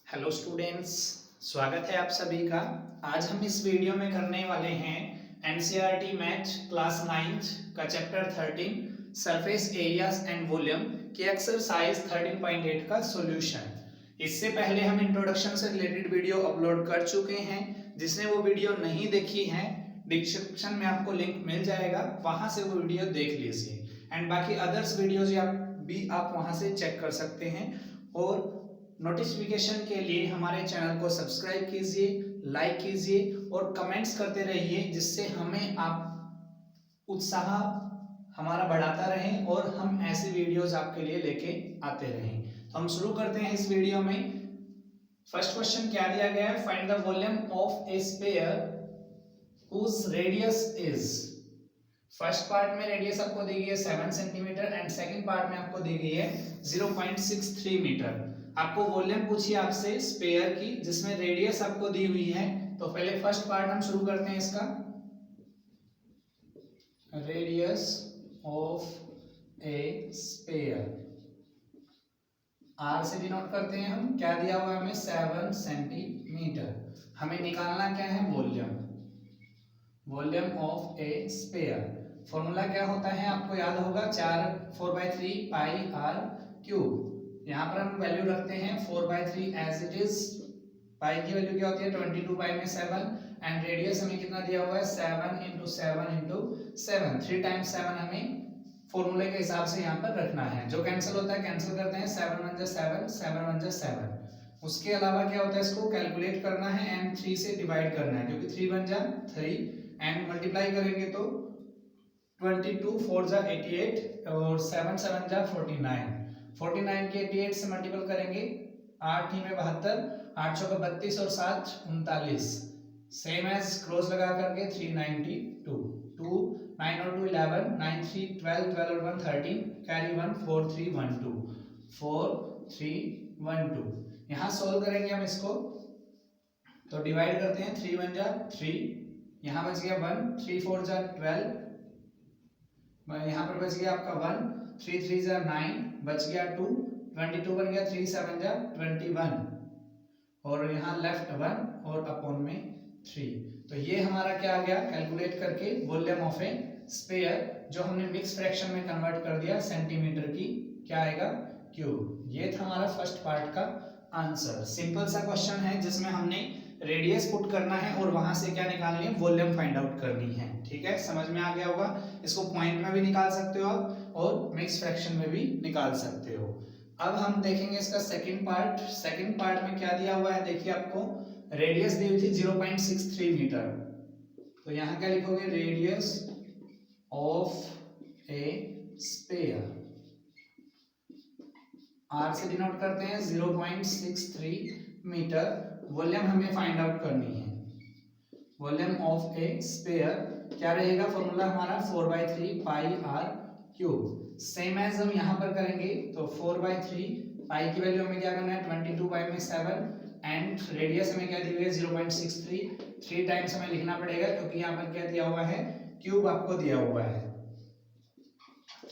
Hello students, स्वागत है आप सभी का। आज हम इस वीडियो में करने वाले हैं एनसीईआरटी मैथ क्लास 9th का chapter 13 surface areas and volume के एक्सरसाइज 13.8 का सॉल्यूशन। इससे पहले हम इंट्रोडक्शन से रिलेटेड वीडियो अपलोड कर चुके हैं। जिसने वो वीडियो नहीं देखी है, डिस्क्रिप्शन में आपको लिंक मिल जाएगा, वहां से वो वीडियो देख लीजिए। एंड बाकी अदर्स वीडियोज भी आप वहां से चेक कर सकते हैं। और नोटिफिकेशन के लिए हमारे चैनल को सब्सक्राइब कीजिए, लाइक कीजिए और कमेंट्स करते रहिए, जिससे हमें आप उत्साह हमारा बढ़ाता रहे और हम ऐसे वीडियोस आपके लिए लेके आते रहें। तो हम शुरू करते हैं इस वीडियो में। फर्स्ट क्वेश्चन क्या दिया गया है? Find the volume of a sphere whose radius is। First part में रेडियस आपको दी गई है 7 सेंटीमीटर एंड सेकंड पार्ट में आपको दी गई है 0.63 मीटर। आपको वॉल्यूम पूछी आपसे स्फीयर की, जिसमें रेडियस आपको दी हुई है। तो पहले फर्स्ट पार्ट हम शुरू करते हैं इसका। Radius of a sphere R से डिनोट करते हैं हम। क्या दिया हुआ है हमें? 7 सेंटीमीटर। हमें निकालना क्या है? Volume. Volume of a sphere formula क्या होता है आपको याद होगा? 4/3 पाई आर क्यूब। यहाँ पर हम वैल्यू रखते हैं 4/3 एज इट इज। पाई की वैल्यू क्या होती है? 22 पाई में 7 एंड रेडियस हमें कितना दिया हुआ है? 7 इंटू 7 इंटू 7, 3 टाइम्स 7 हमें फॉर्मूले के हिसाब से यहाँ पर रखना है। जो कैंसिल होता है कैंसिल करते हैं। 7 1 जा 7, 7 1 जा 7। उसके अलावा क्या होता है? इसको कैलकुलेट करना है एंड 3 से डिवाइड करना है, क्योंकि 3 1 जा 3 एंड मल्टीप्लाई करेंगे तो 22 4 जा 88 और 7 7 जा 49। 49 के 88 से मल्टीपल करेंगे, 8 ही में 72, 8 छः 32 और 7 39। सेम एज क्रॉस लगा करके 392, 2 9 और 2 11, 9 3 12, 12 और 1 13, कैरी 1 4 3 1 2, 4 3 1 2। यहाँ सोल्व करेंगे हम इसको, तो डिवाइड करते हैं। 3 1 जा 3, यहाँ बच गया 1, 3 4 जा 12, यहाँ पर बच गया आपका 1, 3 3 जा 9, बच गया 2, 22 बन गया, 3 7 जा 21 और यहाँ लेफ्ट 1 और अपॉन में 3। तो ये हमारा क्या आ गया? कैलकुलेट करके वॉल्यूम ऑफ ए स्फीयर, जो हमने मिक्स फ्रैक्शन में कन्वर्ट कर दिया सेंटीमीटर की, क्या आएगा? क्यूब। ये था हमारा फर्स्ट पार्ट का आंसर। सिंपल सा क्वेश्चन है जिसमें हमने रेडियस पुट करना है और वहां से क्या निकालनी है? वॉल्यूम फाइंड आउट करनी है। ठीक है, समझ में आ गया होगा। इसको पॉइंट में भी निकाल सकते हो आप और मिक्स फ्रैक्शन में भी निकाल सकते हो। अब हम देखेंगे इसका सेकंड पार्ट। सेकंड पार्ट में क्या दिया हुआ है? देखिए, आपको रेडियस दी हुई थी 0.63 मीटर। तो यहाँ क्या लिखोगे? Radius of a sphere, R से डिनोट करते हैं 0.63 मीटर। वॉल्यूम हमें फाइंड आउट करनी है। वॉल्यूम ऑफ ए स्फीयर क्या रहेगा? फॉर्मूला हमारा 4/3 pi r cube. Same as हम यहाँ पर करेंगे, तो 4/3 पाई की वैल्यू हमें क्या करना है? 22 पाई में 7 एंड रेडियस हमें क्या दी हुई है? 0.63। 3 टाइम्स हमें लिखना पड़ेगा, क्योंकि यहाँ पर क्या दिया हुआ है? क्यूब आपको दिया हुआ है।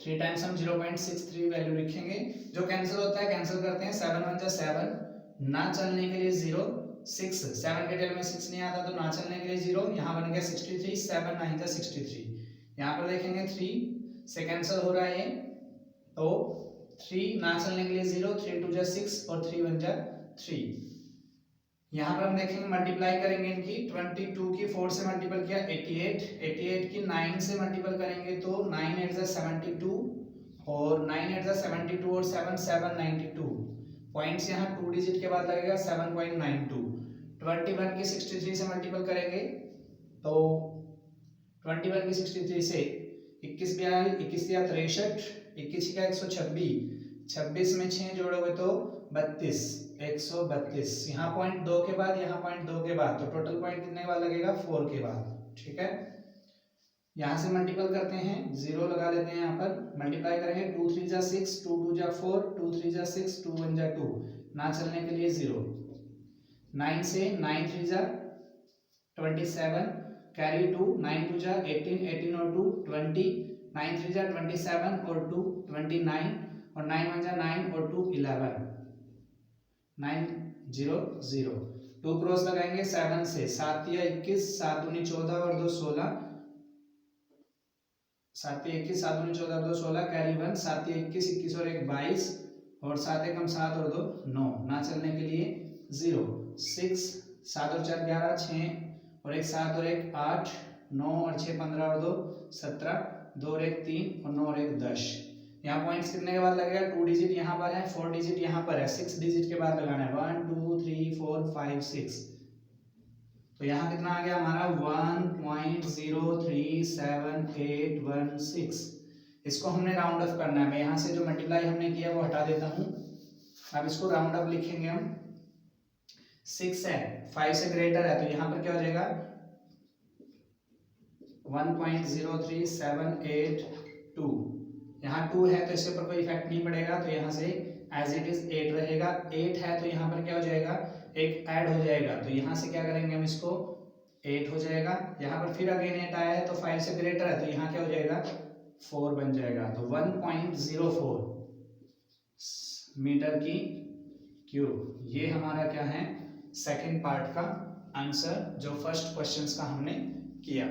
3 टाइम्स हम 0.63 वैल्यू लिखेंगे। जो कैंसिल होता है कैंसिल करते हैं। 7 1 जा 7, ना चलने के लिए 0, 6 7 के टेल में 6 नहीं आता, तो ना चलने के लिए 0। यहाँ बन गया 63, 7 9 जा 63। यहाँ पर देखेंगे 3 से कैंसिल हो रहा है ये, तो 3 ना चलने के लिए 0, 3 2 जा 6 और 3 1 जा 3। यहाँ पर हम देखेंगे मल्टीप्लाई करेंगे इनकी। 22 की 4 से मल्टीपल किया 88, 88 की 9 से मल्टीपल करेंगे तो 9 8 जा 72 और 9 8 जा 72 और 7 7 92। पॉइंट्स यहाँ 2 डिजिट के बाद लगेगा 7.92। 21 की 63 से मल्टीपल करेंगे तो 21 की 63 से 21 भी आया, 21 या 63, 21 का 126, 26 में 6 जोड़ोगे तो 32, 132। यहाँ पॉइंट 2 के बाद, यहाँ पॉइंट 2 के बाद, तो टोटल पॉइंट कितने के बाद लगेगा? 4 के बाद। ठीक है, यहाँ से मल्टीपल करते हैं, 0 लगा लेते हैं। यहाँ पर मल्टीप्लाई करेंगे, 2 3 जा 6, 2 2 जा 4, 2 3 जा 6, 2 1 जा 2, ना चलने के लिए 0। 9 से 9 3 जा 27, कैरी 2, 9 2 जा 18, 18 और 2 20, 9 3 जा 27 और 2 29 और 9 1 जा 9 और 2 11। 900। 2 क्रॉस लगाएंगे 7 से, 7 या 21, 7 दूनी 14 और 2 16, 7 या 21, 7 दूनी 14 और 2 16, कैरी 1, 7 या 21, 21 और 1 22, और 7 एकम 7 और 2 9, ना चलने के लिए 0, 6, 7 और 4 11, 6 और 1 7 और 1 8, 9 और 6 15 और 2 17, 2 और 1 3 और 9 और 1 10। यहाँ पॉइंट्स कितने के बाद लगेगा? 2 डिजिट यहाँ पर है, 4 डिजिट यहाँ पर है, 6 डिजिट के बाद लगाना है, 1 2 3 4 5 6। तो यहाँ कितना आ गया हमारा? 1.0378116। इसको हमने राउंड ऑफ करना है। मैं यहाँ से जो मल्टीप्लाई हमने किया वो हटा देता हूँ। अब इसको राउंड ऑफ लिखेंगे हम। 6 है, 5 से ग्रेटर है, तो यहाँ पर क्या हो जाएगा? 1.03782। यहाँ 2 है तो इसके ऊपर कोई इफेक्ट नहीं पड़ेगा, तो यहाँ से एज इट इज 8 रहेगा। 8 है तो यहाँ पर क्या हो जाएगा? एक ऐड हो जाएगा, तो यहाँ से क्या करेंगे हम? इसको 8 हो जाएगा। यहाँ पर फिर अगेन 8 आया है तो 5 से ग्रेटर है, तो यहाँ क्या हो जाएगा? 4 बन जाएगा। तो 1.04 मीटर की क्यूब। ये हमारा क्या है? सेकंड पार्ट का आंसर, जो फर्स्ट क्वेश्चंस का हमने किया।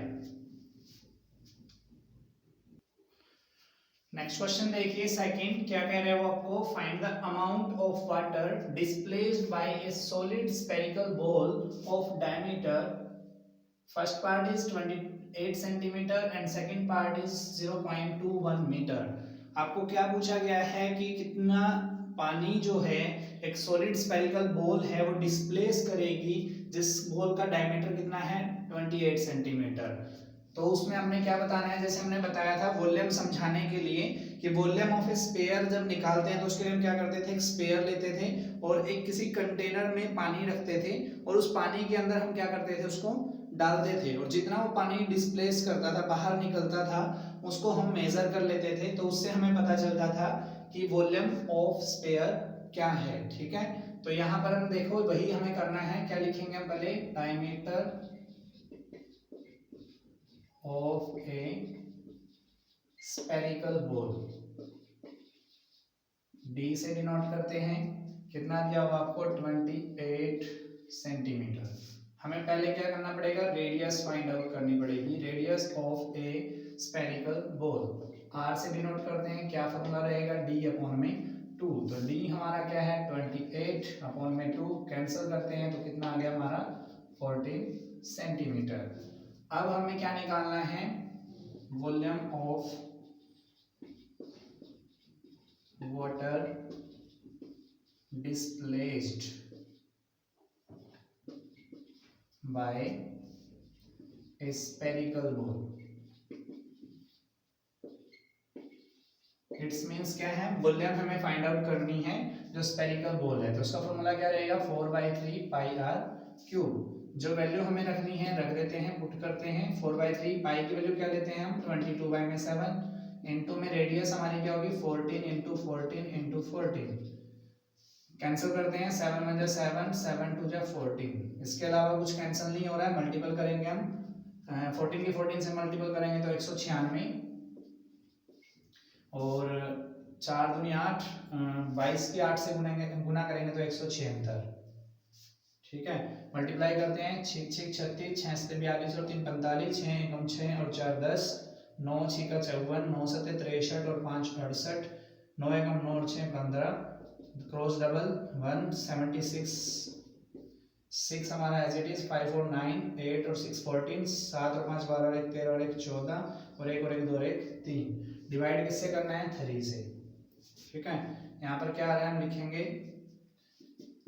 नेक्स्ट क्वेश्चन देखिए, सेकंड क्या कह रहे हैं वो आपको? Find the amount of water displaced by a solid spherical ball of diameter, first part is 28 centimetre and second part is 0.21 metre. आपको क्या पूछा गया है कि कितना पानी जो है एक सॉलिड स्फेरिकल बॉल है वो डिस्प्लेस करेगी, जिस बॉल का डायमीटर कितना है? 28 सेंटीमीटर। तो उसमें हमने क्या बताना है? जैसे हमने बताया था वॉल्यूम समझाने के लिए कि वॉल्यूम ऑफ ए स्फीयर जब निकालते हैं तो उसके लिए हम क्या करते थे? एक स्फीयर लेते थे और एक किसी कंटेनर में पानी रखते थे, और उस पानी के अंदर हम क्या करते थे? उसको डालते थे, और जितना वो पानी डिस्प्लेस करता था, बाहर निकलता था, उसको हम मेजर कर लेते थे। तो उससे हमें पता चलता था कि वॉल्यूम ऑफ स्फीयर क्या है। ठीक है, तो यहाँ पर हम देखो वही हमें करना है। क्या लिखेंगे हम? पहले diameter of a spherical ball, D से डिनोट करते हैं। कितना दिया हुआ आपको? 28 सेंटीमीटर। हमें पहले क्या करना पड़ेगा? रेडियस फाइंड आउट करनी पड़ेगी। Radius of a spherical ball, R से डिनोट करते हैं। क्या फॉर्मूला रहेगा? D अपॉन में 2। तो D हमारा क्या है? 28 अपॉन में 2, कैंसिल करते हैं तो कितना आ गया हमारा? 14 सेंटीमीटर। अब हमें क्या निकालना है? Volume of water displaced by A spherical ball. It's means क्या है? वॉल्यूम हमें फाइंड आउट करनी है जो स्फेरिकल बॉल है। तो उसका फॉर्मूला क्या रहेगा? 4/3 पाई आर क्यूब। जो वैल्यू हमें रखनी है रख देते हैं, पुट करते हैं। 4/3 पाई की वैल्यू क्या लेते हैं हम? 22/7 इनटू में रेडियस हमारी क्या होगी? 14 इंटू 14 इंटू 14। कैंसिल करते हैं, 7 1 7, 7 2 14। इसके अलावा कुछ कैंसिल नहीं हो रहा है। मल्टीपल करेंगे हम, 14 की 14 से मल्टीपल करेंगे तो 196, और 4 दूनी 8, 22 की 8 से गुना करेंगे तो 176। ठीक है, मल्टीप्लाई करते हैं। 6 6 36, 6 से 42 और 3 45, 6 एकम 6 और 4 10, 9 6 का 54, 9 7 63 और 5 68, 9 एकम 9 और 6 15, क्रॉस डबल 176, 6 हमारा एज इट इज, 5 और 9 8 और 6 14, 7 और 5 12 और 1 13 और 1 14, और 1 और 1 2 और 1 3। डिवाइड किससे करना है? 3 से। ठीक है, यहाँ पर क्या आ रहा है? हम लिखेंगे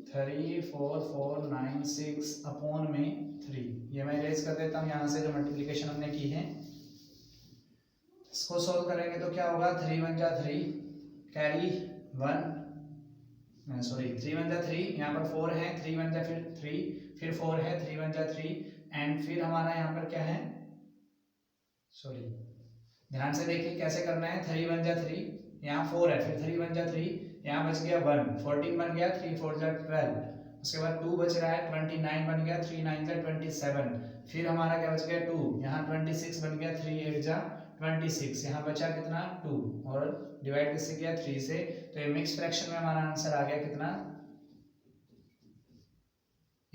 34496 अपॉन में 3। ये मैं इरेज कर देता हूँ यहाँ से, जो मल्टीप्लिकेशन हमने की है। इसको सोल्व करेंगे तो क्या होगा? 3 1 जा 3, कैरी 1, सॉरी 3 1 जा 3, यहाँ पर 4 है, 3 1 जा फिर 4 है, 3 1 जा 3, एंड फिर हमारा यहाँ पर क्या है? सॉरी, ध्यान से देखिए कैसे करना है। 3 1 जा 3, यहाँ 4 है, फिर 3 1 जा 3, यहाँ बच गया 1, 14 बन गया, 3 4 जा 12, उसके बाद 2 बच रहा है, 29 बन गया, 3 9 जा 27, फिर हमारा क्या बच गया? 2, यहाँ 26 बन गया, 3 8 जा 26, यहाँ बचा कितना? 2, और डिवाइड किससे किया? 3 से। तो ये मिक्स फ्रैक्शन में हमारा आंसर आ गया कितना?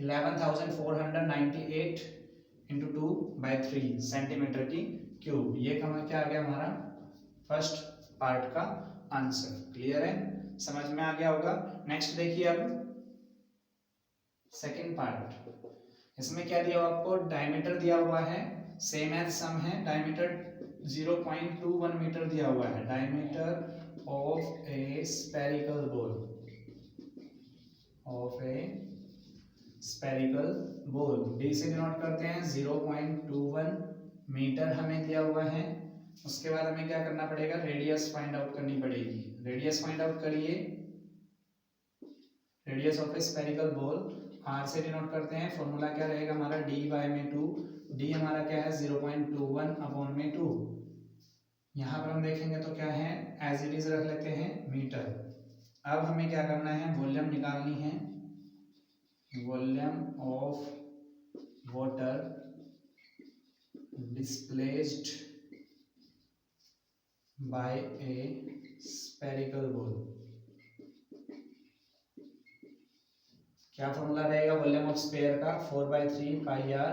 11,498 इंटू 2/3 सेंटीमीटर की क्यूब। ये क्या आ गया हमारा फर्स्ट पार्ट का आंसर। क्लियर है, समझ में आ गया होगा। नेक्स्ट देखिए अब सेकंड पार्ट। इसमें क्या दिया हुआ आपको, डायमीटर दिया हुआ है, सेम एज सम है। डायमीटर 0.21 मीटर दिया हुआ है। Diameter of a spherical ball, of a spherical ball, D से डिनोट करते हैं 0.21 मीटर हमें दिया हुआ है। उसके बाद हमें क्या करना पड़ेगा, रेडियस फाइंड आउट करनी पड़ेगी। रेडियस फाइंड आउट करिए। Radius of a spherical ball R से डिनोट करते हैं। फॉर्मूला क्या रहेगा हमारा, डी बाय में 2। डी हमारा क्या है 0.21 अपॉन में 2। यहाँ पर हम देखेंगे तो क्या है, एज इट इज रख लेते हैं मीटर। अब हमें क्या करना है, वॉल्यूम निकालनी है। Volume of water displaced by A spherical ball. क्या फॉर्मूला रहेगा वॉल्यूम ऑफ स्फीयर का, 4/3 पाई आर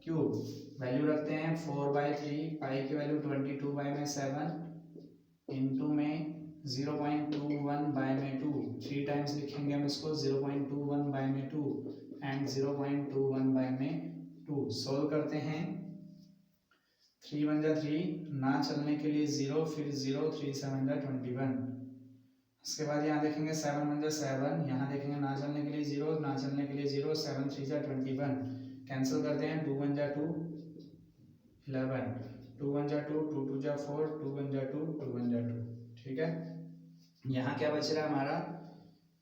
क्यूब। वैल्यू रखते हैं 4/3, पाई की वैल्यू 22/7 इंटू में 0.21/2। 3 टाइम्स लिखेंगे हम इसको, 0.21/2 एंड 0.21/2। सोल्व करते हैं। 3 1 जा 3, ना चलने के लिए 0, फिर 0, 3 7 जा 21। उसके बाद यहाँ देखेंगे 7 1 जा 7, यहाँ देखेंगे ना चलने के लिए 0, ना चलने के लिए 0, 7 3 जा 21। कैंसिल करते हैं, 2 1 जा 2 11, 2 1 जा 2, 2 2 जा 4, 2 1 जा 2, 2 1 जा 2। ठीक है, यहाँ क्या बच रहा है हमारा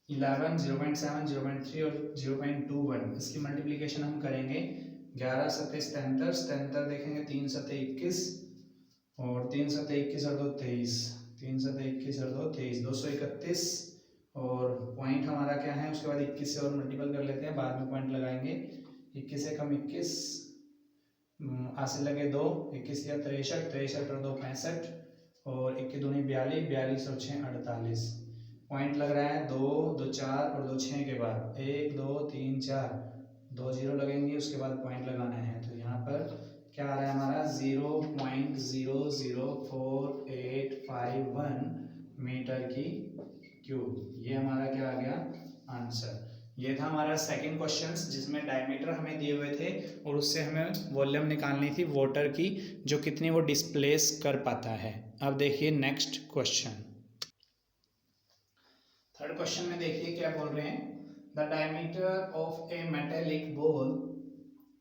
11, 0.7, 0.3 और 0.21। इसकी मल्टीप्लीकेशन हम करेंगे। 11 7 73, 73 देखेंगे 3 7 21 और 3 7 21 और 2 23, 3 7 21 और 2 23, 231। और पॉइंट हमारा क्या है, उसके बाद 21 से और मल्टीपल कर लेते हैं, बाद में पॉइंट लगाएंगे। 21 से कम 21, आसे लगे 2, 21 या 63, 63 और 2 65 और 1 दूनी 42, 42 और 6 48। पॉइंट लग रहा है 2 2 4 और 2 6 के बाद 1 2 3 4, 2 0 लगेंगे, उसके बाद पॉइंट लगाना है। तो यहाँ पर क्या आ रहा है हमारा 0.00485 मीटर की क्यूब। ये हमारा क्या आ गया आंसर। ये था हमारा सेकंड क्वेश्चन, जिसमें डायमीटर हमें दिए हुए थे और उससे हमें वॉल्यूम निकालनी थी वाटर की, जो कितनी वो डिस्प्लेस कर पाता है। अब देखिए नेक्स्ट क्वेश्चन। थर्ड क्वेश्चन में देखिए क्या बोल रहे हैं, the diameter of A metallic ball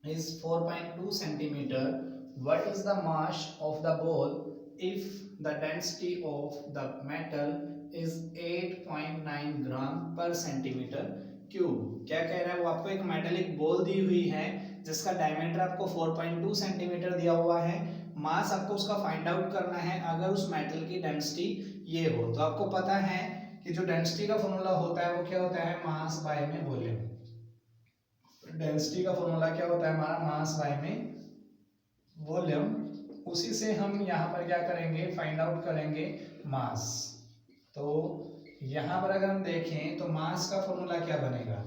is 4.2 centimeter. What is the mass of the ball if the density of the metal is 8.9 ग्राम पर सेंटीमीटर क्यूब। क्या कह रहा है वो, आपको एक मेटेलिक बॉल दी हुई है जिसका डायमीटर आपको 4.2 सेंटीमीटर दिया हुआ है। मास आपको उसका फाइंड आउट करना है अगर उस मेटल की डेंसिटी ये हो। तो आपको पता है कि जो डेंसिटी का फॉर्मूला होता है वो क्या होता है, मास बाय में वॉल्यूम। डेंसिटी का फॉर्मूला क्या होता है हमारा, मास बाय में वॉल्यूम। उसी से हम यहाँ पर क्या करेंगे, फाइंड आउट करेंगे मास। तो यहाँ पर अगर हम देखें तो मास का फॉर्मूला क्या बनेगा,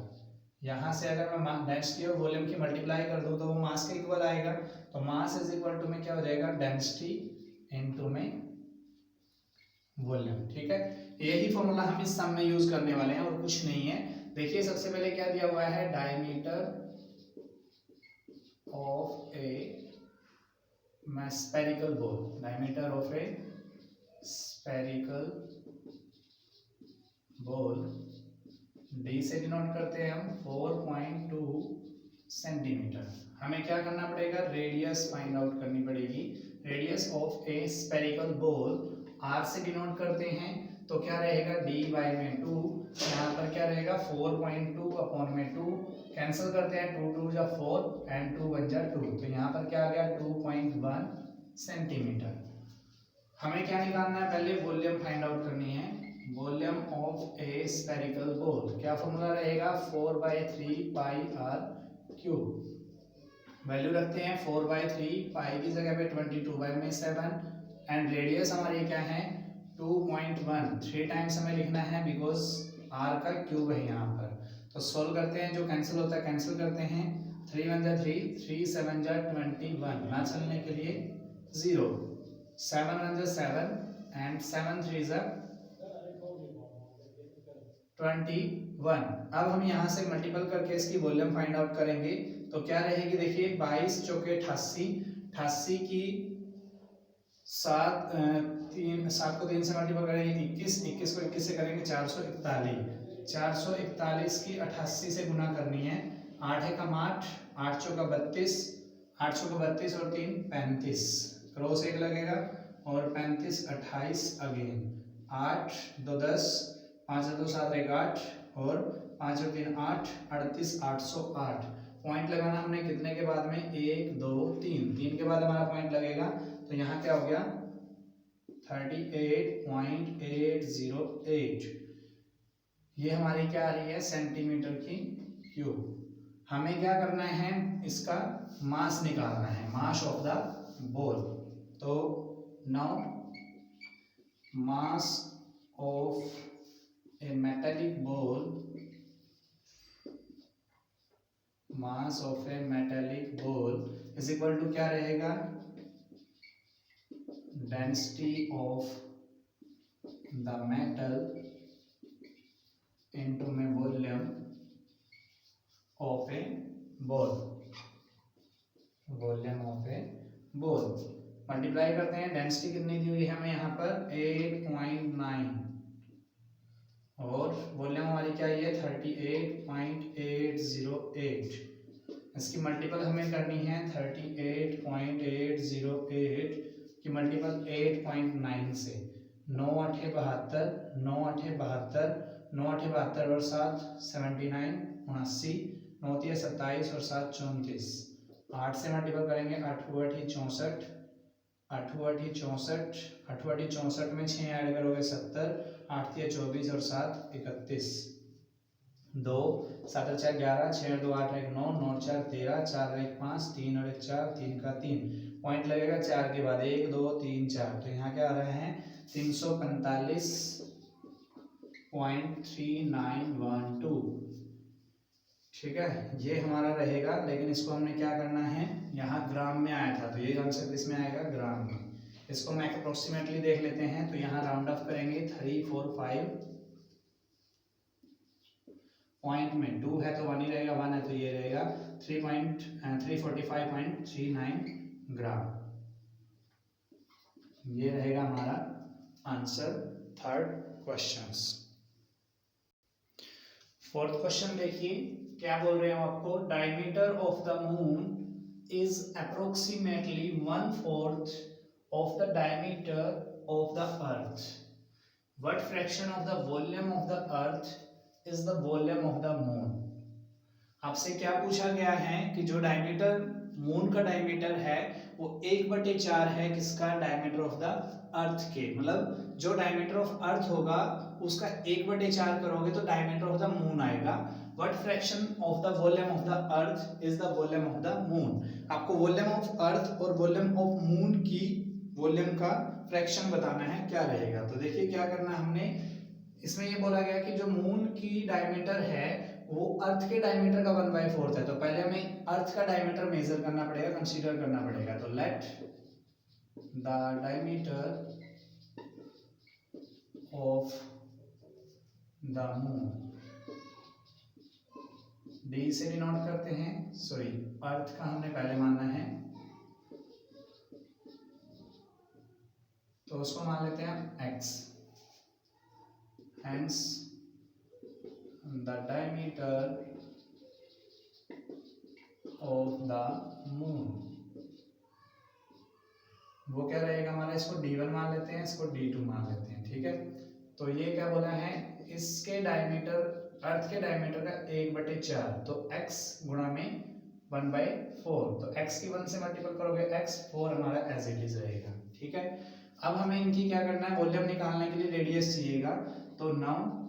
यहाँ से अगर मैं डेंसिटी और वॉल्यूम की मल्टीप्लाई कर दूं तो वो मास के इक्वल आएगा। तो मास इज इक्वल टू में क्या हो जाएगा, डेंसिटी इनटू में वॉल्यूम। ठीक है, यही फॉर्मूला हम इस सम में यूज करने वाले हैं और कुछ नहीं है। देखिए सबसे पहले क्या दिया हुआ है, diameter of a spherical ball, diameter of a spherical ball, D से डिनोट करते हैं हम 4.2 सेंटीमीटर। हमें क्या करना पड़ेगा, रेडियस फाइंड आउट करनी पड़ेगी। Radius of a spherical ball R से डिनोट करते हैं तो क्या रहेगा, डी बाई में 2। यहाँ पर क्या रहेगा 4.2 अपॉन में 2, कैंसिल करते हैं, 2 2 जा 4 एंड 2 1 जा 2। तो यहाँ पर क्या आ गया 2.1 सेंटीमीटर। हमें क्या निकालना है, पहले वॉल्यूम फाइंड आउट करनी है। Volume of a spherical ball, क्या फॉर्मूला रहेगा 4/3 पाई आर क्यूब। वैल्यू रखते हैं 4/3, पाई की जगह पे 22/7 एंड रेडियस हमारी क्या है 2.1। 3 टाइम्स हमें लिखना है बिकॉज आर का क्यूब है यहाँ पर। तो सोल्व करते हैं, जो कैंसिल होता है कैंसिल करते हैं। 3 1 जा 3, 3 7 जा 21, ना चलने के लिए 0, 7 1 जा 7 एंड 7 3 जा 21। अब हम यहाँ से मल्टीपल करके इसकी वॉल्यूम फाइंड आउट करेंगे। तो क्या रहेगी, देखिए 22 चौके 88, 88 की 7 7 को 3 से मल्टीपल करेंगे 21, 21 को 21 से करेंगे 441, 441 की 88 से गुना करनी है। 8 एकम 8, 8 चौका 32, 8 चौका 32 और 3 35, क्रॉस 1 लगेगा और 35 28 अगेन, 8 2 10, 5 2 7 1 8 और 5 और 3 8, 38 808। पॉइंट लगाना हमने कितने के बाद में, 1 2 3, 3 के बाद हमारा पॉइंट लगेगा। तो यहाँ क्या हो गया 38.808। ये हमारी क्या आ रही है, सेंटीमीटर की क्यूब। हमें क्या करना है, इसका मास निकालना है, मास ऑफ द बॉल। तो now mass of a metallic ball, mass of a metallic ball is equal to क्या रहेगा, density of the metal into में volume of a ball, volume of a ball multiply करते हैं। Density कितनी दी हुई है हमें यहाँ पर 8.9 और वॉल्यूम हमारी क्या है 38.808। इसकी मल्टीपल हमें करनी है 38.808 की मल्टीपल 8.9 से। 9 8 72, 9 8 72, 9 8 72 और 7 79 79, 9 3 27 और 7 34। 8 से मल्टीपल करेंगे 8 8 64, 8 8 64, 8 8 64 में 6 ऐड करोगे 70, 8 3 24 और 7 31, 2 7 4 11, 6 2 8 1 9, 9 4 13, 4 1 5, 3 और 1 4, 3 का 3। पॉइंट लगेगा 4 के बाद 1 2 3 4। तो यहाँ क्या आ रहे हैं 345.3912। ठीक है, ये हमारा रहेगा। लेकिन इसको हमने क्या करना है, यहाँ ग्राम में आया था तो ये आंसर किसमें आएगा, ग्राम में। इसको मैं अप्रोक्सीमेटली देख लेते हैं। तो यहाँ राउंड ऑफ करेंगे 345 पॉइंट में 2 है तो 1 ही रहेगा, 1 है तो ये रहेगा 345.39 ग्राम। ये रहेगा हमारा answer third question. Fourth question देखिए क्या बोल रहे हैं आपको, diameter of the moon is approximately 1/4 of the diameter of the earth. What fraction of the volume of the earth is the volume of the moon. आपसे क्या पूछा गया है कि जो डायमीटर मून का डायमीटर है वो 1/4 है किसका, डायमीटर ऑफ द अर्थ के। मतलब जो डायमीटर ऑफ अर्थ होगा उसका 1/4 करोगे तो डायमीटर ऑफ द मून आएगा। What fraction of the volume of the earth is the volume of the moon. आपको वॉल्यूम ऑफ अर्थ और वॉल्यूम ऑफ मून की वॉल्यूम का फ्रैक्शन बताना है, क्या रहेगा। तो देखिए क्या करना है हमने, इसमें ये बोला गया कि जो मून की डायमीटर है वो अर्थ के डायमीटर का 1/4 है। तो पहले हमें अर्थ का डायमीटर मेजर करना पड़ेगा, कंसीडर करना पड़ेगा। तो let the diameter of the moon, D से डिनोट करते हैं, सॉरी अर्थ का हमने पहले मानना है तो उसको मान लेते हैं x। Hence the diameter of the moon, वो क्या रहेगा हमारा, इसको d1 मान लेते हैं, इसको d2 मान लेते हैं। ठीक है, तो ये क्या बोला है, इसके डायमीटर अर्थ के डायमीटर का 1/4 तो x गुणा में 1/4। तो x की 1 से मल्टीपल करोगे x, 4 हमारा एज इट इज रहेगा। ठीक है, अब हमें इनकी क्या करना है, वॉल्यूम निकालने के लिए रेडियस चाहिएगा। तो now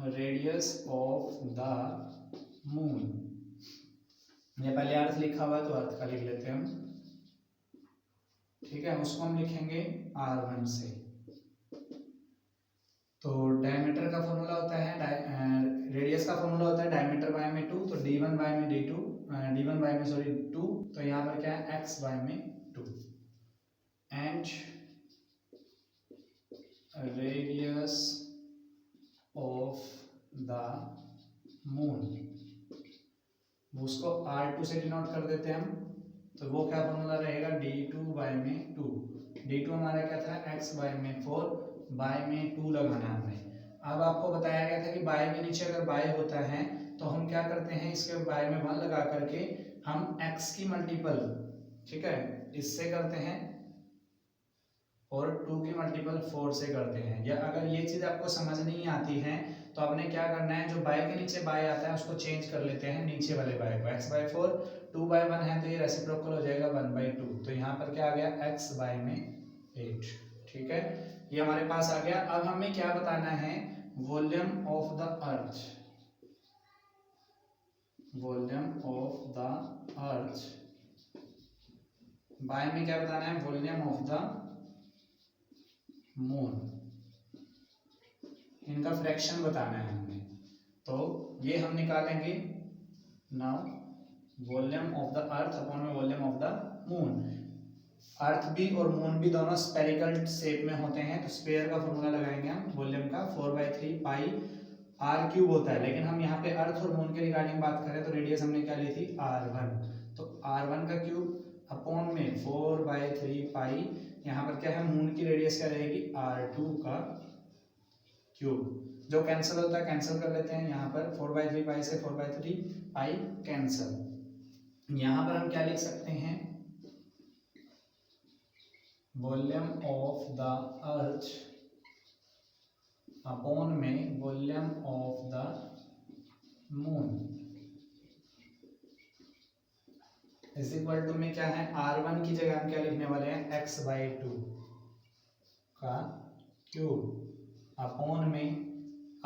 radius of the moon, ये पहले अर्थ लिखा हुआ है तो अर्थ का लिख लेते हैं हम। ठीक है, उसको हम लिखेंगे r1 से। तो डायमीटर का फॉर्मूला होता है, रेडियस का फॉर्मूला होता है डायमीटर बाय में 2, तो d1 बाय में d2, d1 बाय में सॉरी 2, तो यहाँ पर क्या है x बाय में 2 and radius of the moon, उसको r2 से डिनोट कर देते हैं हम, तो वो क्या फॉर्मूला रहेगा d2 बाय में 2, d2 हमारा क्या था x बाय में 4, बाय में 2 लगाना है हमें। अब आपको बताया गया था कि बाय के नीचे अगर बाय होता है तो हम क्या करते हैं, इसके बाय में 1 लगा करके हम x की मल्टीपल, ठीक है, इससे करते हैं और 2 की मल्टीपल 4 से करते हैं। या अगर ये चीज़ आपको समझ नहीं आती है तो आपने क्या करना है, जो बाय के नीचे बाय आता है उसको चेंज कर लेते हैं नीचे वाले बाय को, x बाय 4, 2 बाय 1 है तो ये रेसिप्रोकल हो जाएगा 1 बाय 2, तो यहाँ पर क्या आ गया x बाय में 8, ठीक है, ये हमारे पास आ गया। अब हमें क्या बताना है, volume of the earth, volume of the earth, by में क्या बताना है, वॉल्यूम ऑफ द मून, इनका फ्रैक्शन बताना है हमें, तो ये हम निकालेंगे। Now volume of the earth upon में volume of the moon, earth भी और मून भी दोनों स्पेरिकल शेप में होते हैं, तो स्फीयर का फॉर्मूला लगाएंगे हम वॉल्यूम का 4/3 पाई आर क्यूब होता है, लेकिन हम यहाँ पे अर्थ और मून के रिगार्डिंग बात करें तो रेडियस हमने क्या ली थी r1, तो r1 का क्यूब अपॉन में 4/3 पाई, यहाँ पर क्या है मून की रेडियस क्या रहेगी r2 का क्यूब, जो कैंसिल होता है कैंसिल कर लेते हैं, यहाँ पर 4/3 पाई से 4/3 पाई कैंसिल। यहाँ पर हम क्या लिख सकते हैं, volume of the earth upon में volume of the moon is equal to में क्या है, r1 की जगह हम क्या लिखने वाले हैं x/2 का क्यूब अपॉन में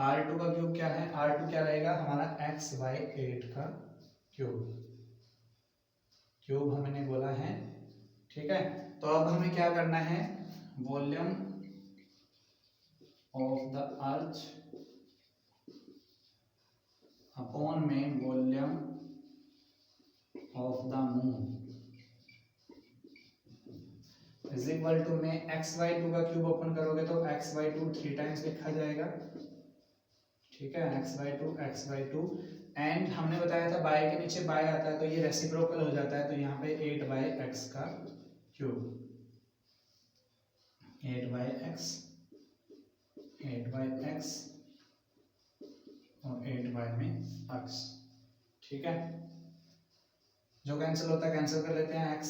r2 का क्यूब क्या है, r2 क्या रहेगा हमारा x/8 का क्यूब, क्यूब हमने बोला है, ठीक है। तो अब हमें क्या करना है, volume of the earth upon में volume of the moon is equal to में x/2 का क्यूब ओपन करोगे तो x/2 3 टाइम्स लिखा जाएगा, ठीक है, x/2 एंड हमने बताया था बाय के नीचे बाय आता है तो ये रेसिप्रोकल हो जाता है, तो यहाँ पे 8/x का क्यूब, 8/x और 8y में x, ठीक है, जो कैंसिल होता है कैंसिल कर लेते हैं, x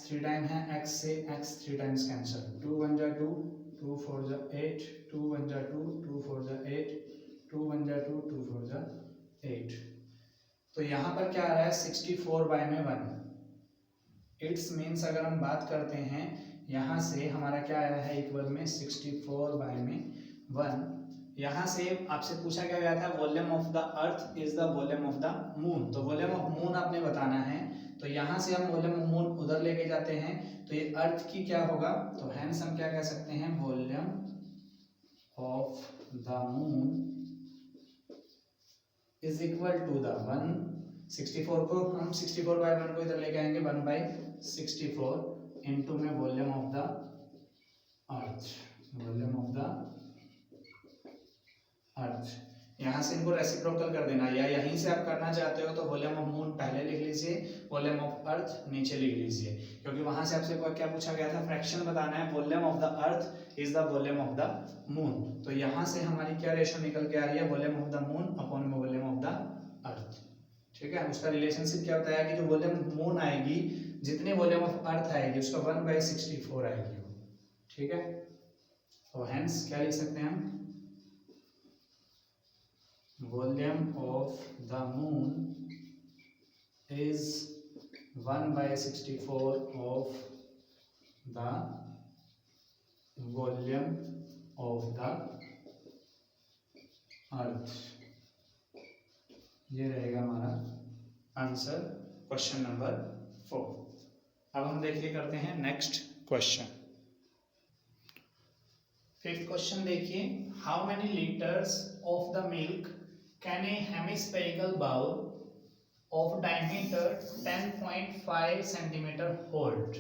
3 टाइम है, x से x 3 टाइम्स कैंसिल, 2 1 जा 2, 2 4 जा 8, 2 1 जा 2, 2 4 जा 8, 2 1 जा 2, 2 4 जा 8, तो यहाँ पर क्या आ रहा है 64/1, इट्स मीन्स अगर हम बात करते हैं यहाँ से हमारा क्या आया है इक्वल में 64/1, यहाँ से आपसे पूछा क्या गया था volume of the earth is the volume of the moon, तो वॉल्यूम ऑफ मून आपने बताना है, तो यहाँ से हम वॉल्यूम ऑफ मून उधर लेके जाते हैं तो ये अर्थ की क्या होगा, तो हेंस हम क्या कह सकते हैं volume of the moon is equal to the 164 को हम 64/1 को इधर लेके आएंगे 1/64 इनटू में volume of the earth, volume of the अर्थ, यहाँ से इनको रेसिप्रोकल कर देना, या यहीं से आप करना चाहते हो तो वॉल्यूम ऑफ मून पहले लिख लीजिए, वॉल्यूम ऑफ अर्थ नीचे लिख लीजिए, क्योंकि वहां से आपसे क्या पूछा गया था फ्रैक्शन बताना है, volume of the earth is the volume of the moon, तो यहाँ से हमारी क्या रेशो निकल के आ रही है volume of the moon upon में वॉल्यूम ऑफ द अर्थ, ठीक है, उसका रिलेशनशिप क्या होता है कि जो वॉल्यूम मून आएगी जितनी वॉल्यूम ऑफ अर्थ आएगी उसका 1/64 आएगी, ठीक है, तो हेंस क्या लिख सकते हैं हम, volume of the moon is 1/64 of the volume of the earth, ये रहेगा हमारा आंसर क्वेश्चन नंबर 4। अब हम देखिए करते हैं नेक्स्ट क्वेश्चन। फिफ्थ क्वेश्चन देखिए, how many litres of the milk can a hemispherical bowl of diameter 10.5 centimetre hold.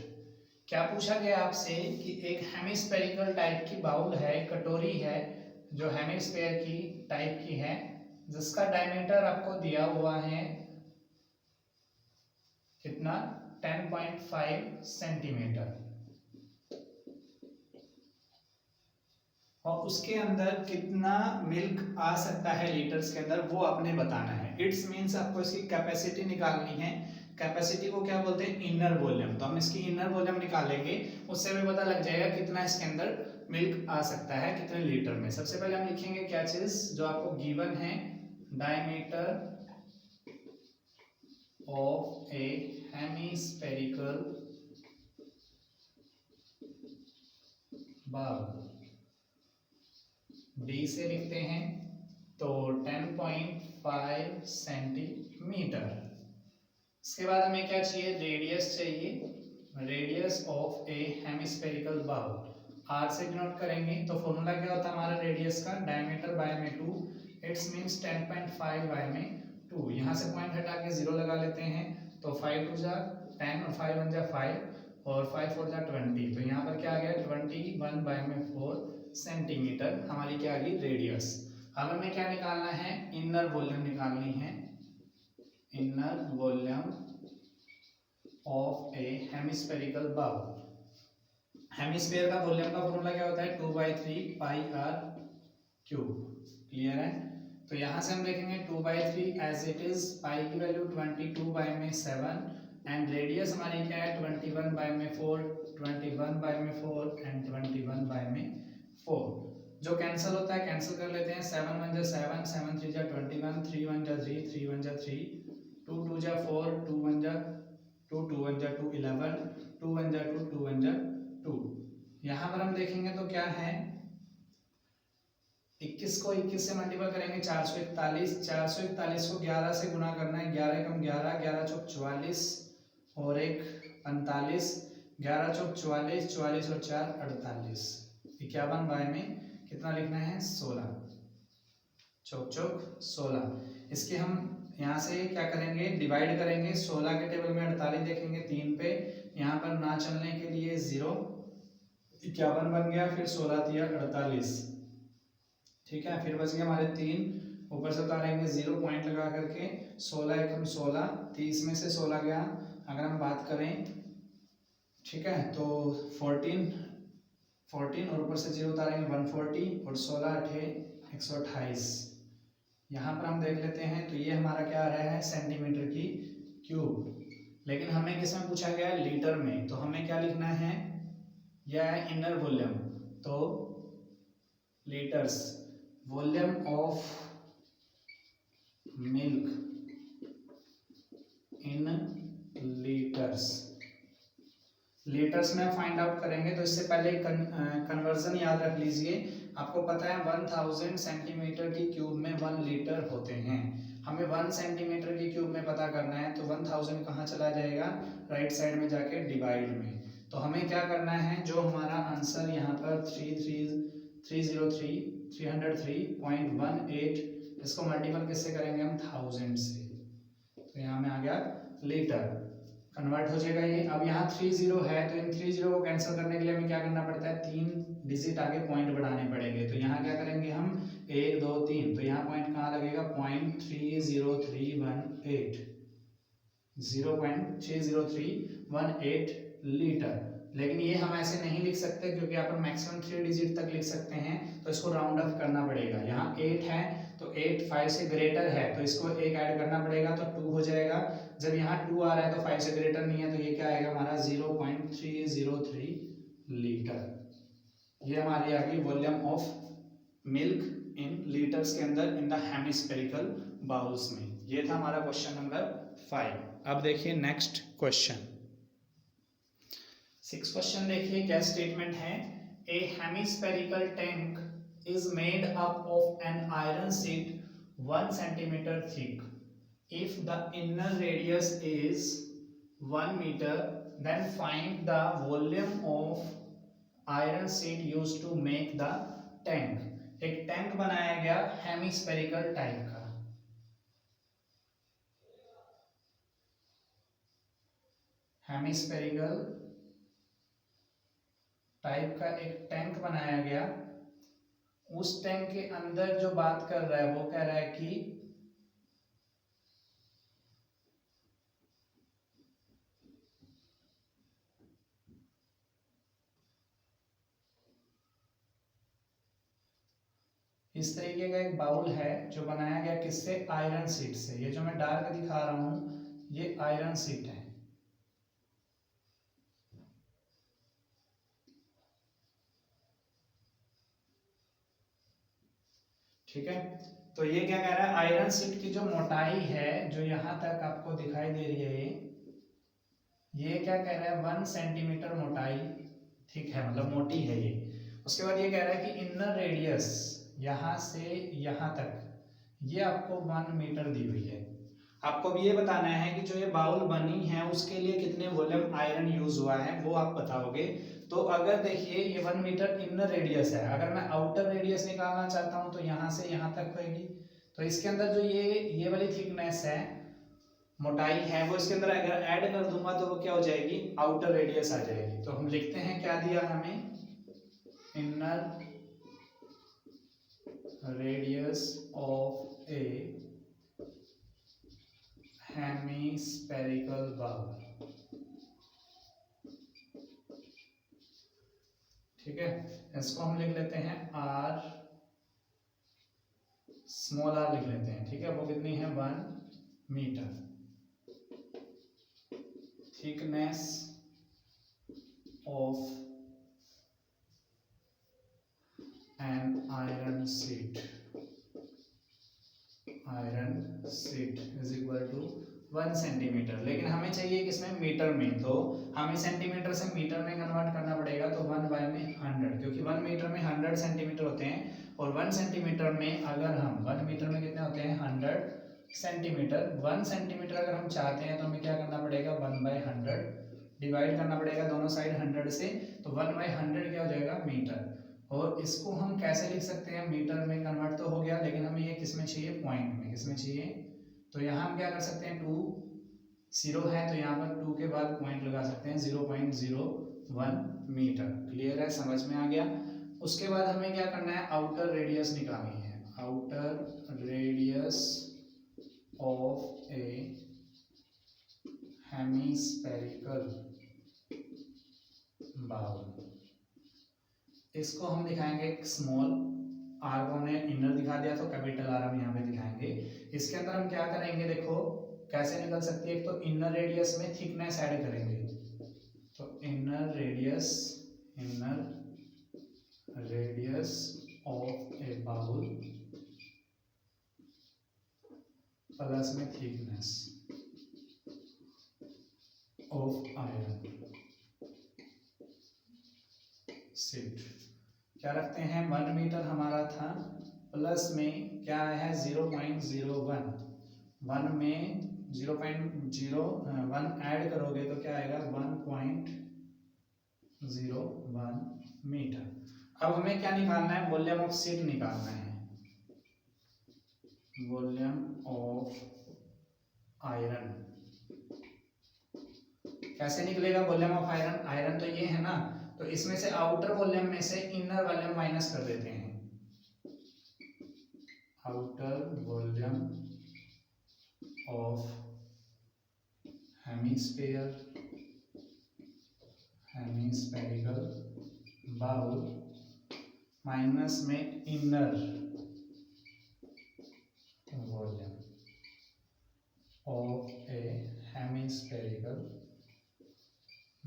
क्या पूछा गया आपसे कि एक हेमिस्फेरिकल टाइप की बाउल है, कटोरी है जो हेमिस्फेयर की टाइप की है, जिसका डायमीटर आपको दिया हुआ है कितना, 10.5 सेंटीमीटर, और उसके अंदर कितना मिल्क आ सकता है लीटर्स के अंदर, वो आपने बताना है। इट्स मीन्स आपको इसकी कैपेसिटी निकालनी है। कैपेसिटी को क्या बोलते हैं, इनर वॉल्यूम। तो हम इसकी इनर वॉल्यूम निकालेंगे, उससे हमें पता लग जाएगा कितना इसके अंदर मिल्क आ सकता है, कितने लीटर में। सबसे पहले हम लिखेंगे क्या चीज जो आपको गिवन है, diameter of a hemispherical bowl, D से लिखते हैं तो 10.5 सेंटीमीटर। इसके बाद हमें क्या चाहिए, रेडियस चाहिए, radius of a hemispherical bowl, R से डिनोट करेंगे। तो फॉर्मूला क्या होता है हमारा रेडियस का, डायमीटर बाय में 2, इट्स मींस 10.5 बाय में 2। यहाँ से पॉइंट हटा के 0 लगा लेते हैं, तो 5 2 जा 10 और 5 1 जा 5 और 5 4 जा 20। तो यहाँ पर क्या आ गया, 21 बाय में 4 सेंटीमीटर हमारी क्या आ गई, रेडियस। अब हमें क्या निकालना है, इनर वॉल्यूम निकालनी है, inner volume of a hemispherical bowl. Hemisphere का वॉल्यूम का फॉर्मूला क्या होता है, 2/3 पाई आर क्यूब। क्लियर है। तो यहां से हम देखेंगे 2/3 एज इट इज, पाई की वैल्यू 22 बाय में 7 एंड रेडियस हमारी क्या है 21 बाय में 4, 21 बाय में 4 एंड 21 बाय में 4। जो कैंसिल होता है कैंसिल कर लेते हैं, 7 1 जा 7, 7 3 जा 21, 3 1 जा 3, 3 1 जा 3, 2 2 जा 4, 2 1 जा 2, 2 1 जा 2, 11, 2 1 जा 2, 2 1 जा 2। यहाँ पर हम देखेंगे तो क्या है, 21 को 21 से मल्टीपल करेंगे 441, 441 को 11 से गुना करना है, 11 कम 11, 11 चौक 44 और 1 45, 11 चौक 44, 44 और 4 48, 51 बाय में कितना लिखना है 16, चौक चौक 16। इसके हम यहाँ से क्या करेंगे, डिवाइड करेंगे, 16 के टेबल में 48 देखेंगे 3 पे, यहाँ पर ना चलने के लिए 0, 51 बन गया, फिर 16 दिया 48, ठीक है। फिर बच गया हमारे 3, ऊपर से उतारेंगे 0 पॉइंट लगा करके, 16 एकम 16, 30 में से 16 गया, अगर हम बात करें, ठीक है, तो 14 और ऊपर से 0 उतारेंगे 140 और 16 8 128। यहाँ पर हम देख लेते हैं तो ये हमारा क्या आ रहा है, सेंटीमीटर की क्यूब। लेकिन हमें किसमें पूछा गया है, लीटर में। तो हमें क्या लिखना है, यह है इनर वॉल्यूम, तो litres, volume of milk in litres. Litres में फाइंड आउट करेंगे तो इससे पहले कन्वर्जन याद रख लीजिए। आपको पता है 1000 सेंटीमीटर की क्यूब में 1 लीटर होते हैं। हमें 1 सेंटीमीटर की क्यूब में पता करना है, तो 1000 कहाँ चला जाएगा, राइट साइड में जाके डिवाइड में। तो हमें क्या करना है, जो हमारा आंसर यहाँ पर 303.18, इसको मल्टीपल किससे करेंगे हम, 1000 से। तो यहाँ में आ गया लीटर, कन्वर्ट हो जाएगा ये। अब यहाँ 30 है, तो इन 30 को कैंसिल करने के लिए हमें क्या करना पड़ता है, 3 डिजिट आगे पॉइंट बढ़ाने पड़ेंगे। तो यहाँ क्या करेंगे हम, 1 2 3, तो यहाँ पॉइंट कहाँ लगेगा, 0.30318, 0.30318 लीटर। लेकिन ये हम ऐसे नहीं लिख सकते क्योंकि यहाँ पर मैक्सिमम 3 डिजिट तक लिख सकते हैं, तो इसको राउंड ऑफ करना पड़ेगा। यहाँ 8 है तो 8 5 से ग्रेटर है, तो इसको 1 ऐड करना पड़ेगा, तो 2 हो जाएगा। जब यहाँ 2 आ रहा है तो 5 से ग्रेटर नहीं है, तो ये क्या आएगा हमारा 0.303 लीटर। ये हमारी आ गई volume of milk in litres के अंदर इन द हेमिस्फेरिकल बाउल्स में। ये था हमारा क्वेश्चन नंबर 5। अब देखिए नेक्स्ट क्वेश्चन 6 क्वेश्चन देखिए, क्या स्टेटमेंट है, a hemispherical tank is made up of an iron sheet 1 centimeter thick. If the inner radius is 1 meter, then find the volume of iron sheet used to make the tank. एक tank बनाया गया hemispherical type का, hemispherical type का एक tank बनाया गया। उस tank के अंदर जो बात कर रहा है वो कह रहा है कि इस तरीके का एक बाउल है जो बनाया गया किससे, आयरन शीट से। ये जो मैं डार्क दिखा रहा हूं ये आयरन शीट है। ठीक है, तो ये क्या कह रहा है, आयरन शीट की जो मोटाई है जो यहां तक आपको दिखाई दे रही है ये क्या कह रहा है 1 सेंटीमीटर मोटाई, ठीक है, मतलब मोटी है ये। उसके बाद ये कह रहा है कि इनर रेडियस यहां से यहां तक ये आपको 1 मीटर दी हुई है। आपको भी ये बताना है कि जो ये बाउल बनी है उसके लिए कितने वॉल्यूम आयरन यूज हुआ है वो आप बताओगे। तो अगर देखिए ये 1 मीटर इनर रेडियस है, अगर मैं आउटर रेडियस निकालना चाहता हूं तो यहां से यहां तक होगी। तो इसके अंदर जो ये वाली थिकनेस है, मोटाई है, वो इसके अंदर अगर ऐड कर दूंगा तो वो क्या हो जाएगी, आउटर रेडियस आ जाएगी। तो हम लिखते हैं क्या दिया हमें, inner radius of a hemispherical bowl. ठीक है, इसको हम लिख लेते हैं आर, स्मॉल आर लिख लेते हैं। ठीक है, वो कितनी है 1 metre. Thickness of an iron sheet is equal to 1 centimetre. लेकिन हमें चाहिए किसमें, मीटर में, तो हमें सेंटीमीटर से मीटर में कन्वर्ट करना पड़ेगा। तो 1 बाय में 100, क्योंकि 1 मीटर में 100 सेंटीमीटर होते हैं, और 1 सेंटीमीटर में अगर हम 1 मीटर में कितने होते हैं 100 सेंटीमीटर। 1 सेंटीमीटर अगर हम चाहते हैं तो हमें क्या करना पड़ेगा, 1 बाय 100 डिवाइड करना पड़ेगा दोनों साइड 100 से। तो 1 बाय 100 क्या हो जाएगा, मीटर। और इसको हम कैसे लिख सकते हैं, मीटर में कन्वर्ट तो हो गया, लेकिन हमें ये किसमें चाहिए, पॉइंट में। किसमें चाहिए, तो यहाँ हम क्या कर सकते हैं, 2 0 है तो यहाँ पर 2 के बाद पॉइंट लगा सकते हैं, 0.01 मीटर। क्लियर है, समझ में आ गया। उसके बाद हमें क्या करना है, आउटर रेडियस निकालनी है। Outer radius of a hemispherical bowl, इसको हम दिखाएंगे स्मॉल आर को हमने इनर दिखा दिया, तो कैपिटल आर हम यहाँ पे दिखाएंगे। इसके अंदर हम क्या करेंगे, देखो कैसे निकल सकती है। एक तो इनर रेडियस में थिकनेस ऐड करेंगे, तो inner radius of a bowl plus में थिकनेस ऑफ आयरन शीट। क्या रखते हैं, 1 मीटर हमारा था, प्लस में क्या है 0.01। 1 में 0.01 ऐड करोगे तो क्या आएगा 1.01 मीटर। अब हमें क्या निकालना है, वॉल्यूम ऑफ शीट निकालना है। वॉल्यूम ऑफ आयरन कैसे निकलेगा, वॉल्यूम ऑफ आयरन, आयरन तो ये है ना, तो इसमें से आउटर वॉल्यूम में से इनर वॉल्यूम माइनस कर देते हैं। Outer volume of hemispherical bowl minus में inner volume of a hemispherical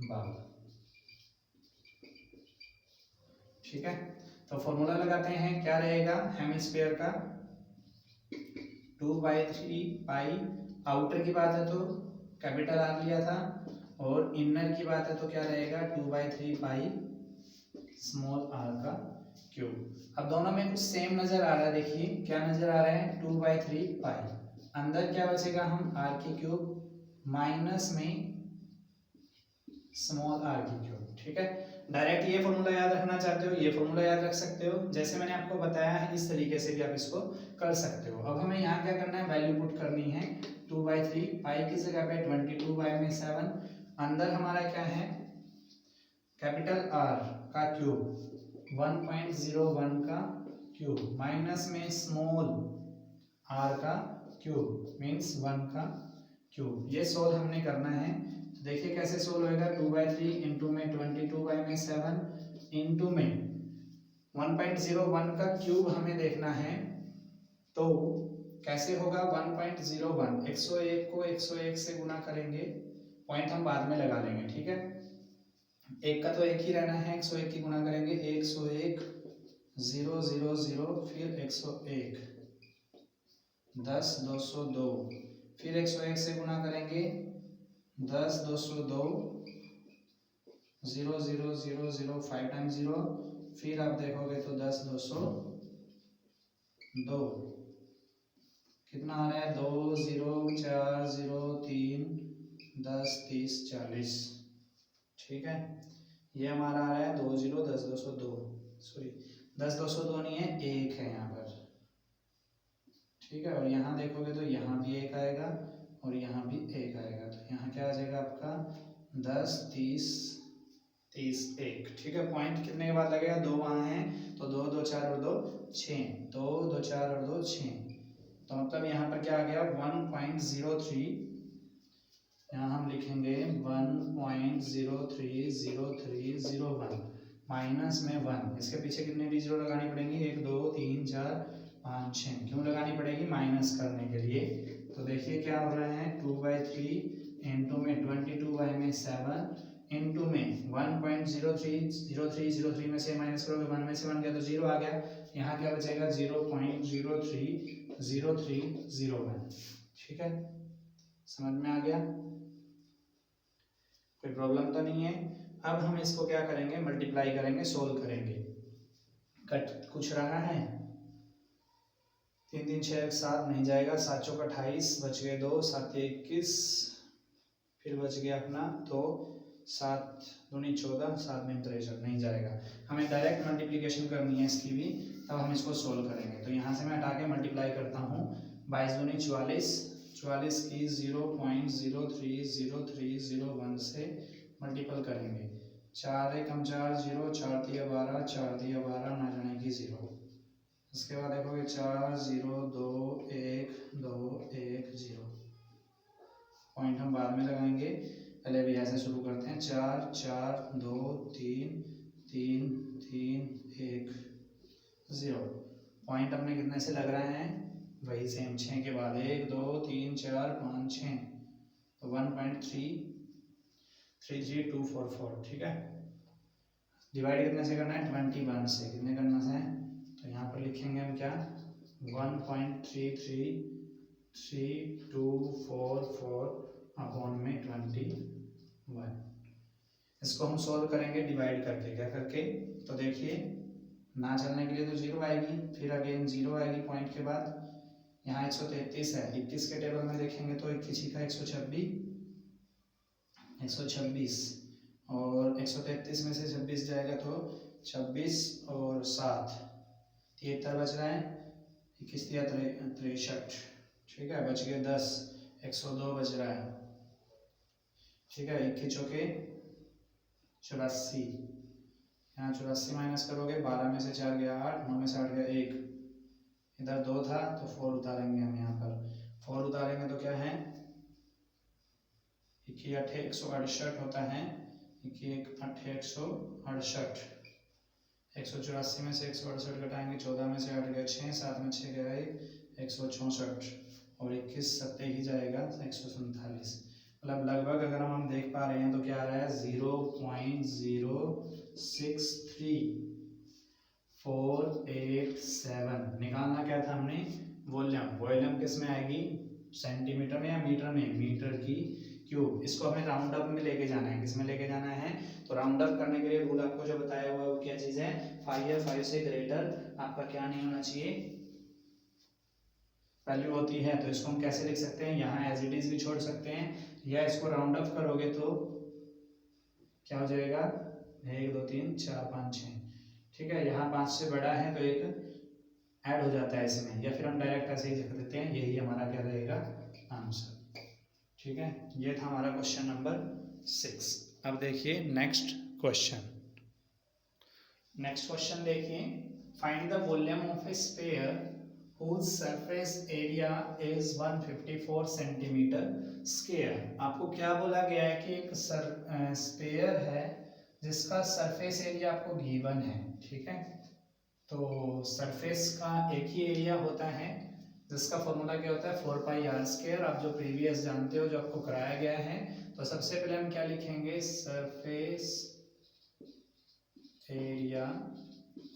bowl. ठीक है, तो फॉर्मूला लगाते हैं, क्या रहेगा हेमिस्फीयर का, 2/3 पाई। आउटर की बात है तो कैपिटल आर लिया था, और इनर की बात है तो क्या रहेगा 2/3 पाई स्मॉल आर का क्यूब। अब दोनों में कुछ सेम नजर आ रहा है, देखिए क्या नजर आ रहा है 2/3 पाई। अंदर क्या बचेगा, हम आर की क्यूब माइनस में स्मॉल आर की क्यूब। ठीक है, डायरेक्ट ये फॉर्मूला याद रखना चाहते हो, ये फॉर्मूला याद रख सकते हो, जैसे मैंने आपको बताया है इस तरीके से भी आप इसको कर सकते हो। अब हमें यहाँ क्या करना है, वैल्यू पुट करनी है 2/3, पाई की जगह पे 22 बाई में 7, अंदर हमारा क्या है कैपिटल आर का क्यूब 1.01 का क्यूब माइनस में स्मॉल आर का क्यूब मीन्स 1 का क्यूब। ये सोल्व हमने करना है। तो देखिए कैसे सोल्व होएगा, 2/3 इंटू में 22 बाई में 7 इंटू में 1.01 का क्यूब हमें देखना है। तो कैसे होगा 1.01, 101 को 101 से गुना करेंगे, पॉइंट हम बाद में लगा लेंगे। ठीक है, एक का तो एक ही रहना है, 101 की गुना करेंगे 101 0 0 0 फिर 101 10 202 फिर 101 से गुना करेंगे 10 202 0 0 0 0 5 टाइम्स 0 फिर आप देखोगे तो 10 202 कितना आ रहा है 2 0 4 0 3 10 30 40। ठीक है, ये हमारा आ रहा है 2 0 10 202 सॉरी 10 202 नहीं है, एक है यहाँ पर। ठीक है, और यहाँ देखोगे तो यहाँ भी एक आएगा और यहाँ भी एक आएगा, तो यहाँ क्या आ जाएगा आपका 10 30 30 1। ठीक है, पॉइंट कितने के बाद लगेगा, दो वहाँ हैं तो 2 2 4 और 2 6, 2 2 4 और 2 6, तो मतलब यहाँ पर क्या आ गया 1.03, यहाँ हम लिखेंगे 1.030301 माइनस में 1, इसके पीछे कितने भी जीरो लगानी पड़ेंगी, 1 2 3 4 5 6, क्यों लगानी पड़ेगी, माइनस करने के लिए। तो देखिए क्या हो रहा है 2/3 इंटू में 22 बाई में 7 इंटू में 1.0303 में से माइनस करोगे 1 में से 1 गया तो 0 आ गया, यहाँ क्या बचेगा 0.030301। ठीक है, समझ में आ गया, कोई प्रॉब्लम तो नहीं है। अब हम इसको क्या करेंगे, मल्टीप्लाई करेंगे, सोल्व करेंगे। कट कुछ रहा है, 3 3 6 7 नहीं जाएगा, 7 चौक 28 बच गए 2, 7 21 फिर बच गया अपना 2, 7 दूनी 14 7 में 63 नहीं जाएगा। हमें डायरेक्ट मल्टीप्लिकेशन करनी है इसकी भी, तब हम इसको सोल्व करेंगे। तो यहाँ से मैं हटा के मल्टीप्लाई करता हूँ, 22 दूनी 44, 44 की 0.030301 से मल्टीपल करेंगे, 4 एकम 4 0, 4 दिया 12, 4 दिया 12 ना जाने की 0। इसके बाद देखोगे 4 0 2 1 2 1 0, पॉइंट हम बाद में लगाएंगे, पहले भी ऐसे शुरू करते हैं, 4 4 2 3 3 3 1 0। पॉइंट अपने कितने से लग रहे हैं, वही सेम 6 के बाद 1 2 3 4 5 6, तो 1.333244। ठीक है, डिवाइड कितने से करना है, 21 से, कितने करना से है, तो यहाँ पर लिखेंगे हम क्या 1.333244 अपॉन में 21। इसको हम सोल्व करेंगे डिवाइड करके, क्या करके, तो देखिए ना चलने के लिए तो 0 आएगी, फिर अगेन 0 आएगी पॉइंट के बाद, यहाँ 133 है, 21 के टेबल में देखेंगे तो 21 का 126 और 133 में से 26 जाएगा तो 26 और 7 73 बच रहा है, 21 दिया 63। ठीक है, बच गए 10, 102 बच रहा है। ठीक है, 21 चौके 84, यहाँ 84 माइनस करोगे, 12 में से 4 गया 8, 9 में से 8 गया 1, इधर 2 था तो 4 उतारेंगे हम, यहाँ पर 4 उतारेंगे तो क्या है 21 8 168 होता है, 21 8 168, 184 में से 168 घटाएंगे, 14 में से 8 गया 6, 7 में 6 गया 1, 164 और 21 सत्ते ही जाएगा 147। मतलब लगभग अगर हम देख पा रहे हैं तो क्या आ रहा है 0.06347 निकालना क्या था हमने, वॉल्यूम। वॉल्यूम किस में आएगी, सेंटीमीटर में या मीटर में, मीटर की क्यूब। इसको हमें राउंड अप में लेके जाना है, किस में लेके जाना है, तो राउंड अप करने के लिए रूल आपको जो बताया हुआ है वो क्या चीज है, 5 या 5 से ग्रेटर आपका क्या नहीं होना चाहिए, वैल्यू होती है। तो इसको हम कैसे लिख सकते हैं, यहाँ एज इट इज भी छोड़ सकते हैं, या इसको राउंड अप करोगे तो क्या हो जाएगा 1 2 3 4 5 6, ठीक है। यहाँ 5 से बड़ा है तो एक ऐड हो जाता है इसमें, या फिर हम डायरेक्ट ऐसे ही लिख देते हैं, यही हमारा क्या रहेगा आंसर, ठीक है। ये था हमारा क्वेश्चन नंबर 6। अब देखिए नेक्स्ट क्वेश्चन। नेक्स्ट क्वेश्चन देखिए, find the volume of a sphere whose surface area is 154 centimetre square. आपको क्या बोला गया है कि एक स्फीयर है जिसका सरफेस एरिया आपको गिवन है, ठीक है। तो सरफेस का एक ही एरिया होता है जिसका फॉर्मूला क्या होता है 4πr²। आप जो प्रीवियस जानते हो, जो आपको कराया गया है। तो सबसे पहले हम क्या लिखेंगे, surface area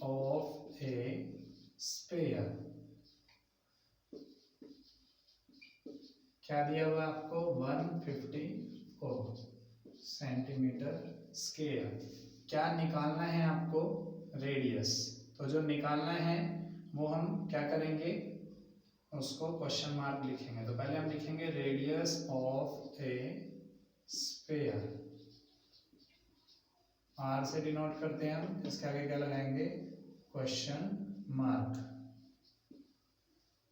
of a sphere. क्या दिया हुआ आपको 154 सेंटीमीटर स्क्वायर। क्या निकालना है आपको, रेडियस। तो जो निकालना है वो हम क्या करेंगे, उसको क्वेश्चन मार्क लिखेंगे। तो पहले हम लिखेंगे radius of a sphere, R से डिनोट करते हैं हम, इसके आगे क्या लगाएंगे क्वेश्चन मार्क,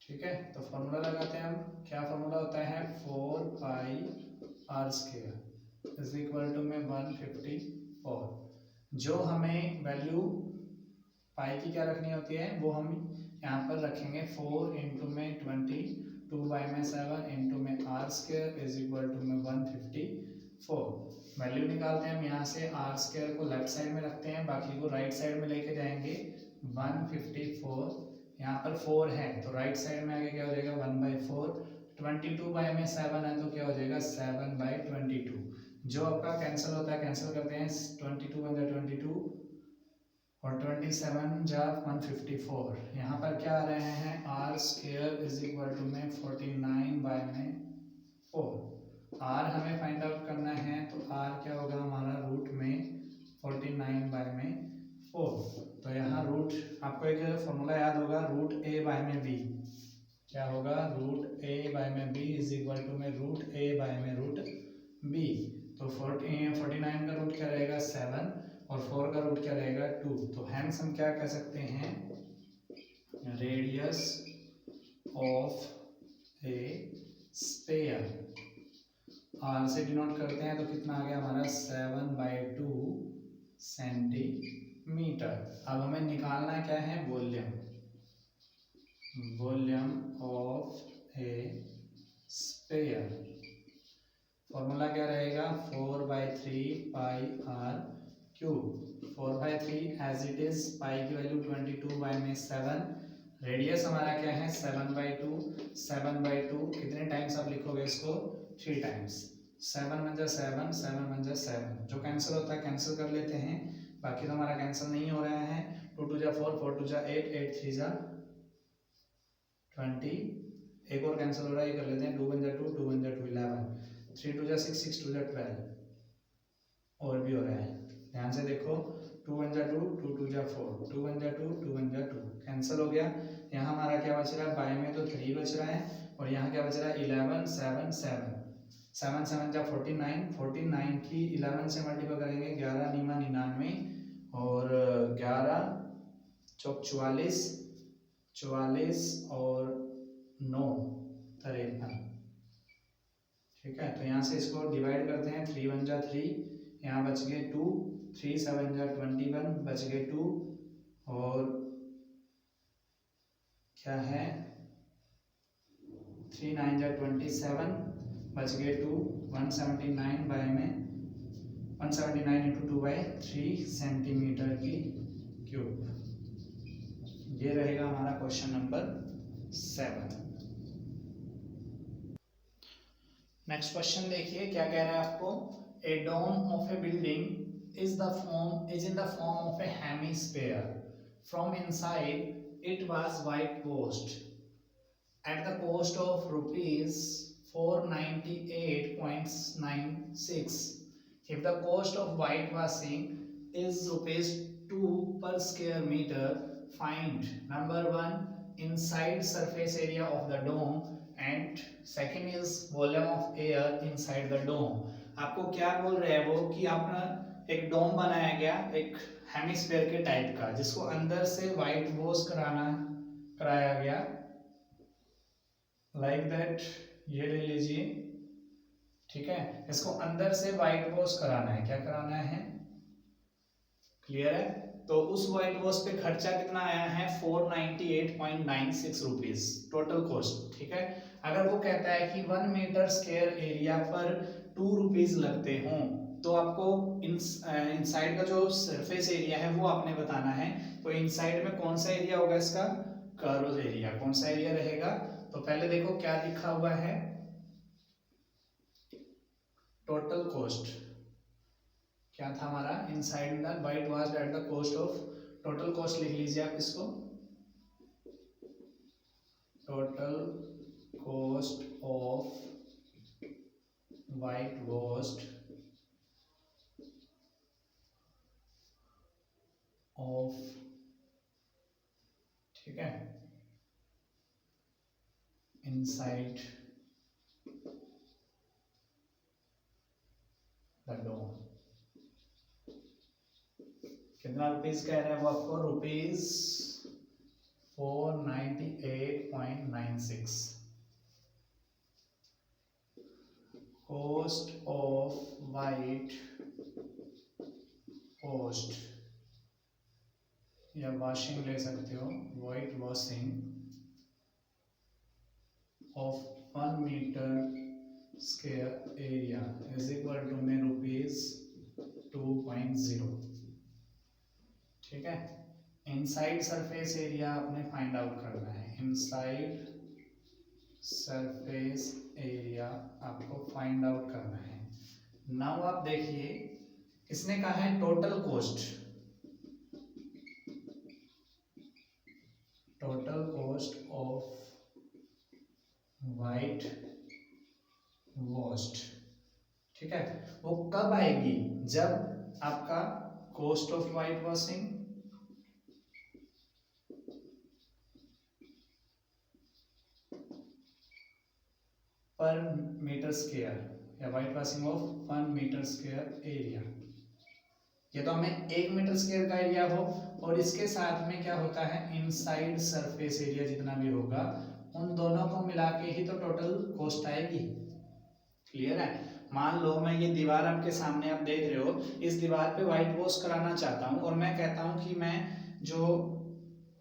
ठीक है। तो फॉर्मूला लगाते हैं हम, क्या फॉर्मूला होता है 4πr² इज इक्वल टू में 154। जो हमें वैल्यू पाई की क्या रखनी होती है वो हम यहाँ पर रखेंगे 4 इंटू में 20 2/7 इंटू में r² इज इक्वल टू में 154। वैल्यू निकालते हैं हम यहाँ से, r² को लेफ्ट साइड में रखते हैं, बाकी को राइट साइड में लेके जाएंगे। 154 यहाँ पर 4 है तो राइट साइड में आगे क्या हो जाएगा 1/4, 22/7 है तो क्या हो जाएगा 7/22। जो आपका कैंसिल होता है कैंसिल करते हैं, 22 × 22 और 27 जा 154। यहाँ पर क्या आ रहे हैं r² इज इक्वल टू में 49/4। r हमें फाइंड आउट करना है तो r क्या होगा हमारा रूट में 49/4। तो यहाँ रूट, आपको एक फॉर्मूला याद होगा √a/b, क्या होगा √a/b इज इक्वल टू में √a/√b। तो 49 का रूट क्या रहेगा 7 और 4 का रूट क्या रहेगा 2। तो हैंस हम क्या कह सकते हैं, radius of a sphere, R से डिनोट करते हैं तो कितना आ गया हमारा 7/2 सेंटीमीटर। अब हमें निकालना क्या है volume, volume of a sphere. Formula क्या रहेगा 4/3πr³। 4/3 as it is, pi की वैल्यू 22/7, रेडियस हमारा क्या है 7/2। 7/2 कितने टाइम्स आप लिखोगे इसको 3 टाइम्स, 7 × 7 7 × 7, जो कैंसिल होता है कैंसिल कर लेते हैं, बाकी तो हमारा कैंसिल नहीं हो रहा है। 2 2 4 4 2 8 8 3 20, एक और कैंसिल हो रहा है ये कर लेते हैं, 2 × 2 2 × 2 11, 3 2 6 6 2 12, और भी हो रहा है, ध्यान से देखो 2 × 2 2 2 4 2 × 2 2 × 2 कैंसिल हो गया। यहाँ हमारा क्या बच रहा है, बाई में तो 3 बच रहा है और यहाँ क्या बच रहा है 11 7 7 7 7 जा 49, 49 की 11 से मल्टीप्लाई करेंगे, 11 × 99 और 11 चौक 44 44 और 9 53, ठीक है। तो यहाँ से इसको डिवाइड करते हैं, 3 1 जा 3, यहाँ बच गए 2, 3 7 जा 21 बच गए 2, और क्या है 3 9 जा 27 बच गए 2, 179 बाय में 179 × 2/3 सेंटीमीटर की क्यूब। ये रहेगा हमारा क्वेश्चन नंबर 7। नेक्स्ट क्वेश्चन देखिए क्या कह रहा है आपको, a dome of a building is in the form of a hemisphere, from inside it was whitewashed at the cost of ₹498.96. If the cost of whitewashing is ₹2 per square meter, find number 1 inside surface area of the dome and second is volume of air inside the dome. आपको क्या बोल रहे हैं वो कि आप एक डोम बनाया गया एक हेमिस्फीयर के टाइप का, जिसको अंदर से व्हाइट वॉश कराया गया लाइक दैट। ये ले लीजिए, ठीक है। इसको अंदर से व्हाइट वॉश कराना है, क्या कराना है, क्लियर है। तो उस व्हाइट वॉश पे खर्चा कितना आया है, 498.96 रुपीज टोटल कॉस्ट, ठीक है। अगर वो कहता है कि 1 मीटर स्क्वायर एरिया पर 2 रुपीज लगते हों, तो आपको इनसाइड का जो सरफेस एरिया है वो आपने बताना है। तो इनसाइड में कौन सा एरिया होगा इसका, कर्व एरिया, कौन सा एरिया रहेगा। तो पहले देखो क्या लिखा हुआ है, टोटल कॉस्ट क्या था हमारा, inside the white wash at the cost of, total cost लिख लीजिए आप इसको, total cost of white washed of, ठीक है, इनसाइड द डोम। कितना रुपीज कह रहे हैं वो आपको, rupees 498.96 cost of white washed, या वॉशिंग ले सकते हो, white washing of 1 metre square area is equal to में रुपीज 2.0, ठीक है। इनसाइड सरफेस एरिया आपने फाइंड आउट करना है, इनसाइड सरफेस एरिया आपको फाइंड आउट करना है। नाउ आप देखिए, इसने कहा है total cost, total cost of white washed, ठीक है। वो कब आएगी, जब आपका कॉस्ट ऑफ वाइट वॉशिंग पर मीटर स्क्वायर, या white washing of 1 metre square area, ये तो हमें 1 मीटर स्क्वायर का एरिया हो, और इसके साथ में क्या होता है, इनसाइड सरफेस एरिया जितना भी होगा, उन दोनों को मिला के ही तो टोटल कॉस्ट आएगी, क्लियर है। मान लो मैं ये दीवार आपके सामने आप देख रहे हो, इस दीवार पे व्हाइट वॉश कराना चाहता हूँ, और मैं कहता हूँ कि मैं जो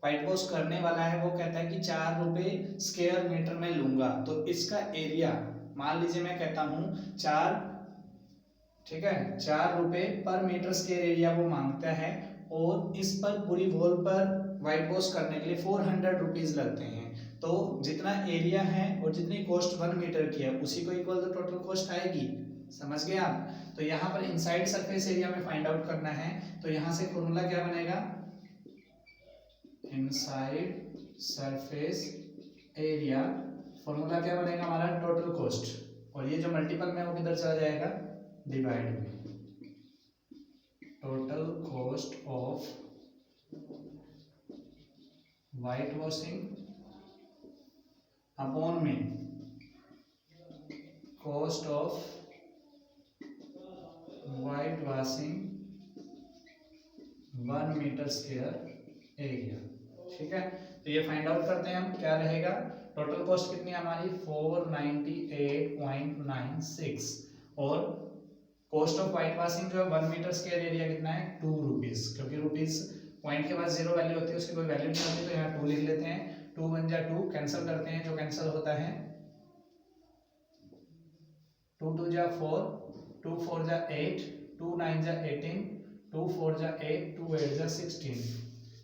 व्हाइट वॉश करने वाला है वो कहता है कि 4 रुपए स्क्वायर मीटर में लूंगा, तो इसका एरिया मान लीजिए मैं कहता हूँ 4, ठीक है, 4 रुपए पर मीटर स्क्वायर एरिया वो मांगता है, और इस पर पूरी वॉल पर व्हाइट वॉश करने के लिए 400 रुपीज लगते हैं। तो जितना एरिया है और जितनी कॉस्ट 1 मीटर की है उसी को इक्वल तो टोटल कॉस्ट आएगी, समझ गए आप। तो यहाँ पर इनसाइड सरफेस एरिया में फाइंड आउट करना है, तो यहाँ से फॉर्मूला क्या बनेगा, इनसाइड सरफेस एरिया, फॉर्मूला क्या बनेगा हमारा, टोटल कॉस्ट, और ये जो मल्टीपल में वो किधर चला जाएगा, डिवाइड में, total cost of white washing upon में cost of white washing 1 metre square area, ठीक है। तो ये फाइंड आउट करते हैं हम, क्या रहेगा, टोटल कॉस्ट कितनी है हमारी 498.96, और कॉस्ट ऑफ व्हाइट वॉशिंग जो है 1 मीटर स्क्वायर एरिया कितना है, 2 रुपीज, क्योंकि रुपीज पॉइंट के बाद 0 वैल्यू होती है, उसकी कोई वैल्यू नहीं होती, तो यहाँ 2 लिख लेते हैं, 2 1 जा 2 कैंसिल करते हैं, जो कैंसिल होता है 2 2 जा 4, 2 4 जा 8, 2 9 जा 18, 2 4 जा 8, 2 8 जा 16,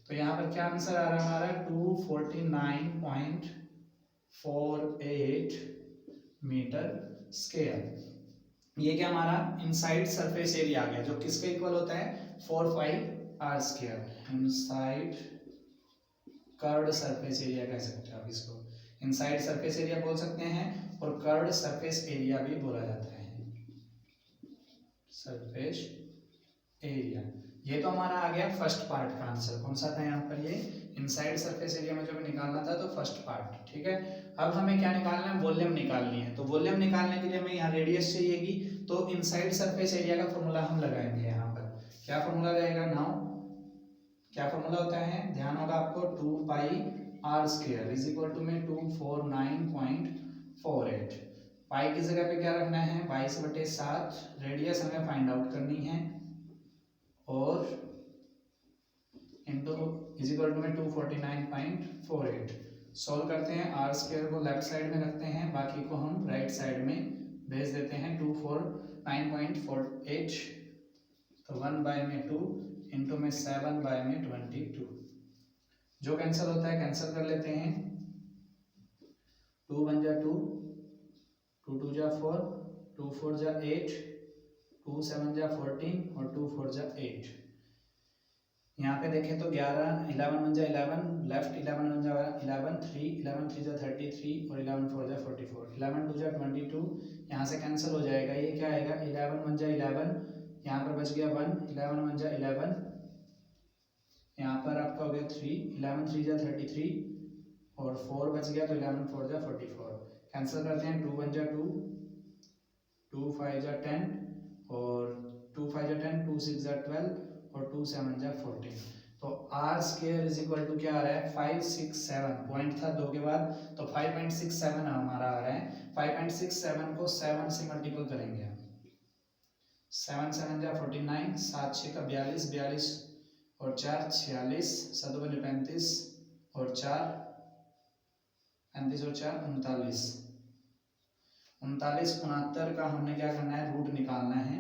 तो यहाँ पर क्या आंसर आ रहा है हमारा 249.48 मीटर स्क्वायर। ये क्या हमारा इनसाइड सरफेस एरिया आ गया, जो किसके इक्वल होता है 4πr square, inside curved surface area कह सकते हो आप इसको, इनसाइड सरफेस एरिया बोल सकते हैं, और कर्व्ड सरफेस एरिया भी बोला जाता है, सरफेस एरिया। ये तो हमारा आ गया फर्स्ट पार्ट का आंसर, कौन सा था यहाँ पर, ये इनसाइड सरफेस एरिया में जो हमें निकालना था, तो फर्स्ट पार्ट, ठीक है। अब हमें क्या निकालना है, वॉल्यूम निकालनी है, तो वॉल्यूम निकालने के लिए हमें यहाँ रेडियस चाहिएगी, तो इनसाइड सरफेस एरिया का फॉर्मूला हम लगाएंगे यहाँ पर, क्या फॉर्मूला रहेगा नाउ, क्या फॉर्मूला होता है, ध्यान होगा आपको, 2 pi r square is equal to में 249.48। पाई की जगह पे क्या रखना है, 22/7, रेडियस हमें फाइंड आउट करनी है, और इंटू इज इक्वल टू में 249.48। सॉल्व करते हैं, आर स्क्वायर को लेफ्ट साइड में रखते हैं, बाकी को हम राइट साइड में भेज देते हैं। 249.48, तो 1/2 इंटू में 7/22, जो कैंसिल होता है कैंसिल कर लेते हैं। 2 1 जा 2, 2 2 जा 4, 2 4 जा 8, 2 7 जा 14 और 2 4 जा 8। यहाँ पे देखें तो 11 11 1 जा 11, लेफ्ट 11 1 जा 11, 3 11 3 जा 33 और 11 4 जा 44, 11 2 जा 22, यहाँ से कैंसिल हो जाएगा। ये क्या आएगा, 11 1 जा 11, यहाँ पर बच गया 1, 11 1 जा 11, यहाँ पर आपका हो गया 3, 11 3 जा 33 और 4 बच गया, तो 11 4 जा 44। कैंसिल करते हैं, 2 1 जा 2, 2 5 जा 10 और 2 5 जा 10, 2 6 जा 12 और 2 7 जा 14। तो R square is equal to क्या आ रहा है, 567, पॉइंट था 2 के बाद, तो 5.67 हमारा आ रहा है। 5.67 को 7 से मल्टीपल करेंगे हम, 7 7 जा 49, 7 6 का 42, 42 और 4 46, 7 2 35 और 4 35 और 4 39, 39 69 का हमने क्या करना है, रूट निकालना है।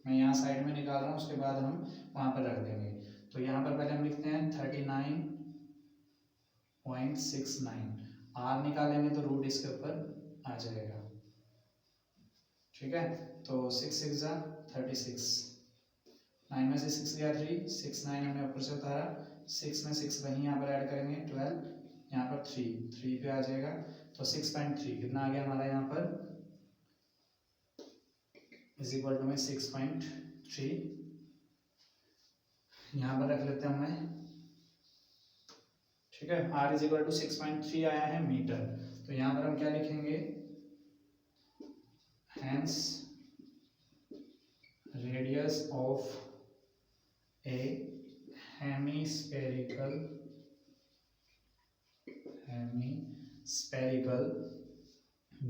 मैं यहाँ साइड में निकाल रहा हूँ, उसके बाद हम वहाँ पर रख देंगे। तो यहाँ पर पहले हम लिखते हैं 39.69, आर निकालेंगे तो रूट इसके ऊपर आ जाएगा, ठीक है। तो 6 6 जा 36, 9 में से 6 गया 3, 6 9 हमने ऊपर से उतारा, 6 में 6 वहीं यहाँ पर ऐड करेंगे 12, यहाँ पर 3 पे आ जाएगा, तो 6.3 कितना आ गया हमारा यहाँ पर, इज इक्वल टू में 6.3, यहाँ पर रख लेते हैं हमें, ठीक है। r इज इक्वल टू 6.3 आया है मीटर, तो यहाँ पर हम क्या लिखेंगे, hence radius of a hemispherical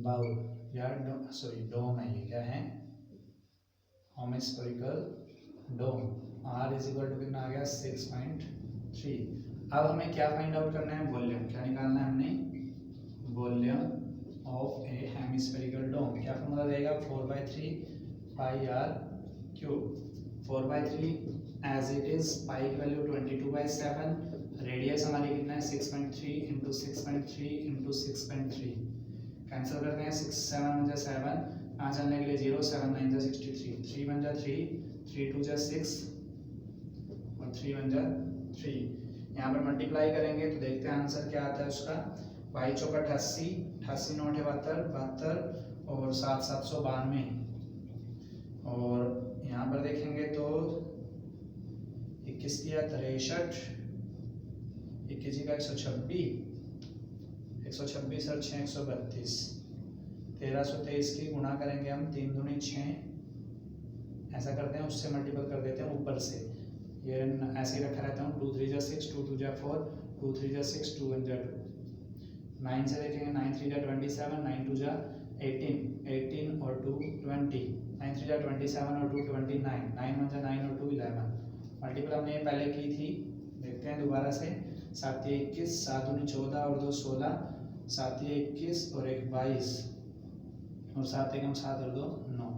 bowl या डोम है, ये क्या है, hemispherical dome, r is equal to कितना आ गया 6.3। अब हमें क्या फाइंड आउट करना है, वॉल्यूम, क्या निकालना है हमने, volume of a hemispherical dome. क्या फॉर्मूला रहेगा, 4/3 pi r cube, 4/3 as it is, pi की वैल्यू 22/7, रेडियस हमारी कितना है 6.3 इंटू 6.3 इंटू 6.3, कैंसिल करते हैं, 6 7 1 जा 7, 5 चलने के लिए 0, 7 9 जा 63, 3 1 जा 3, 3 2 जा 6 और 3 1 जा 3। यहाँ पर मल्टीप्लाई करेंगे तो देखते हैं आंसर क्या आता है उसका, 22 चौका 88, 88 9 72, 72 और 7 792, और यहाँ पर देखेंगे तो 21 किया 63, 21 का 126, 126 और 6 132, 1323 की गुणा करेंगे हम, 3 दूनी 6, ऐसा करते हैं, उससे मल्टीपल कर देते हैं ऊपर से, ये ऐसे ही रखा रहता हूँ, 2 3 जा 6, 2 2 जा 4, 2 3 जा 6, 2 1 जा 2, 9 से देखेंगे, 9 3 जा 27, 9 2 जा 18, 18 और 2 20, 9 3 जा 27 और 2 29, 9 1 जा 9 और 2 11, मल्टीपल हमने ये पहले की थी, देखते हैं दोबारा से, 7 21, 7 दूनी 14 और 2 16, 7 21 और 1 22 और 7 1 7 और 2 9,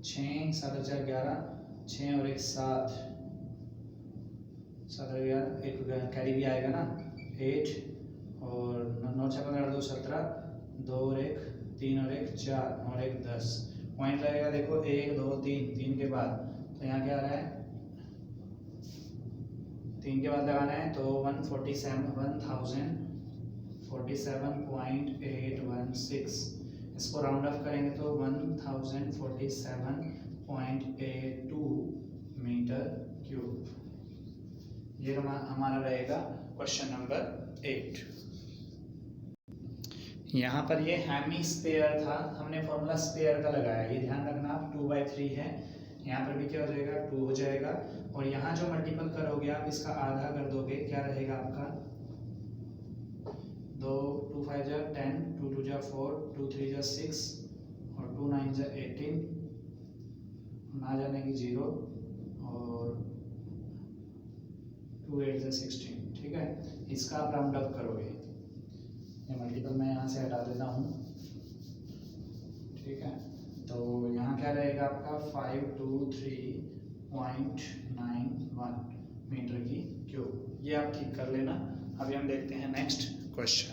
6 7 4 11, 6 और 1 7, 7 और 11, एक कैरी भी आएगा ना, 8 और 9 6 15 2 17, 2 और 1 3 और 1 4 और 1 10, पॉइंट लगेगा देखो 1 2 3, 3 के बाद, तो यहाँ क्या आ रहा है, 3 के बाद लगाना है, तो 1047.816, इसको राउंड ऑफ करेंगे तो 1047.82 मीटर क्यूब। ये हमारा रहेगा क्वेश्चन नंबर 8। यहाँ पर ये हेमी स्फीयर था, हमने फॉर्मूला स्फीयर का लगाया, ये ध्यान रखना आप, 2/3 है, यहाँ पर भी क्या हो जाएगा 2 हो जाएगा, और यहाँ जो मल्टीपल करोगे आप इसका आधा कर दोगे, क्या रहेगा आपका 2 2 5 जा 10, 2 2 जा 4, 2 3 जा 6 और 2 9 जा 18, ना जाने की 0 और 2 8 जा 16। ठीक है, इसका आप राउंड अप करोगे, ये मल्टीपल मैं यहाँ से हटा देता हूँ। ठीक है, तो यहाँ क्या रहेगा आपका 5231 मीटर की क्यूब, ये आप ठीक कर लेना। अभी हम देखते हैं नेक्स्ट क्वेश्चन।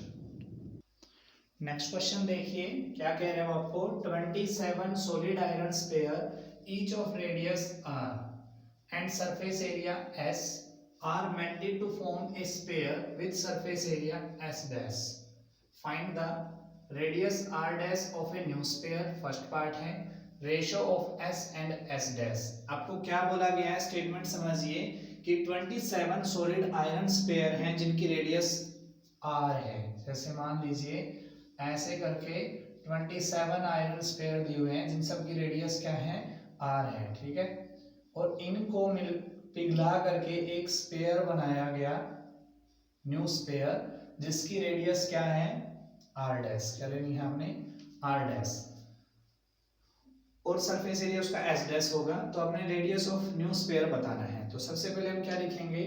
नेक्स्ट क्वेश्चन देखिए क्या कह रहे हो आपको, 27 solid iron sphere each of radius r and surface area s are melted to form a sphere with surface area s dash. Find the radius r dash of a new sphere. First part है ratio of s and s dash। आपको क्या बोला गया है, statement समझिए कि 27 solid iron spare हैं जिनकी रेडियस r है। जैसे मान लीजिए ऐसे करके 27 आयरन स्पेयर दिए हुए हैं जिन सब की रेडियस क्या है r है। ठीक है, और इनको पिघला करके एक स्पेयर बनाया गया, न्यू स्पेयर, जिसकी रेडियस क्या है r डैश, क्या लेनी है आपने r डैश, और सरफेस एरिया उसका s डैश होगा। तो अपने रेडियस ऑफ न्यू स्पेयर बताना है, तो सबसे पहले हम क्या लिखेंगे,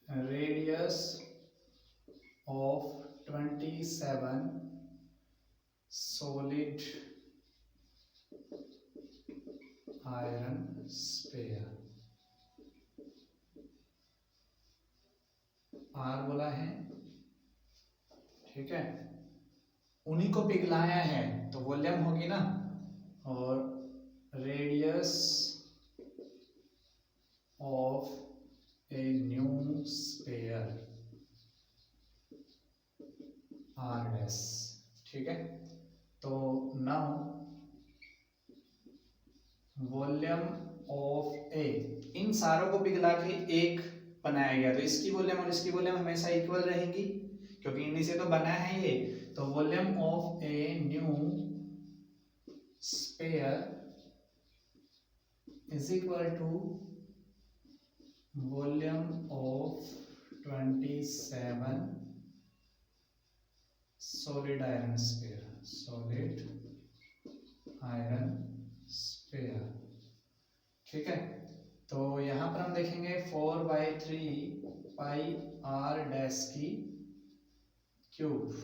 radius of 27 solid iron sphere, R बोला है। ठीक है, उन्हीं को पिघलाया है तो वॉल्यूम होगी ना, और radius of a new sphere R dash. ठीक है, तो नाउ वॉल्यूम ऑफ ए, इन सारों को पिघला के एक बनाया गया, तो इसकी वॉल्यूम और इसकी वॉल्यूम हमेशा इक्वल रहेंगी क्योंकि इन्हीं से तो बना है ये। तो volume of a new sphere is equal to volume of 27 solid iron sphere, solid iron sphere. ठीक है, तो यहां पर हम देखेंगे 4/3 पाई आर डैश की क्यूब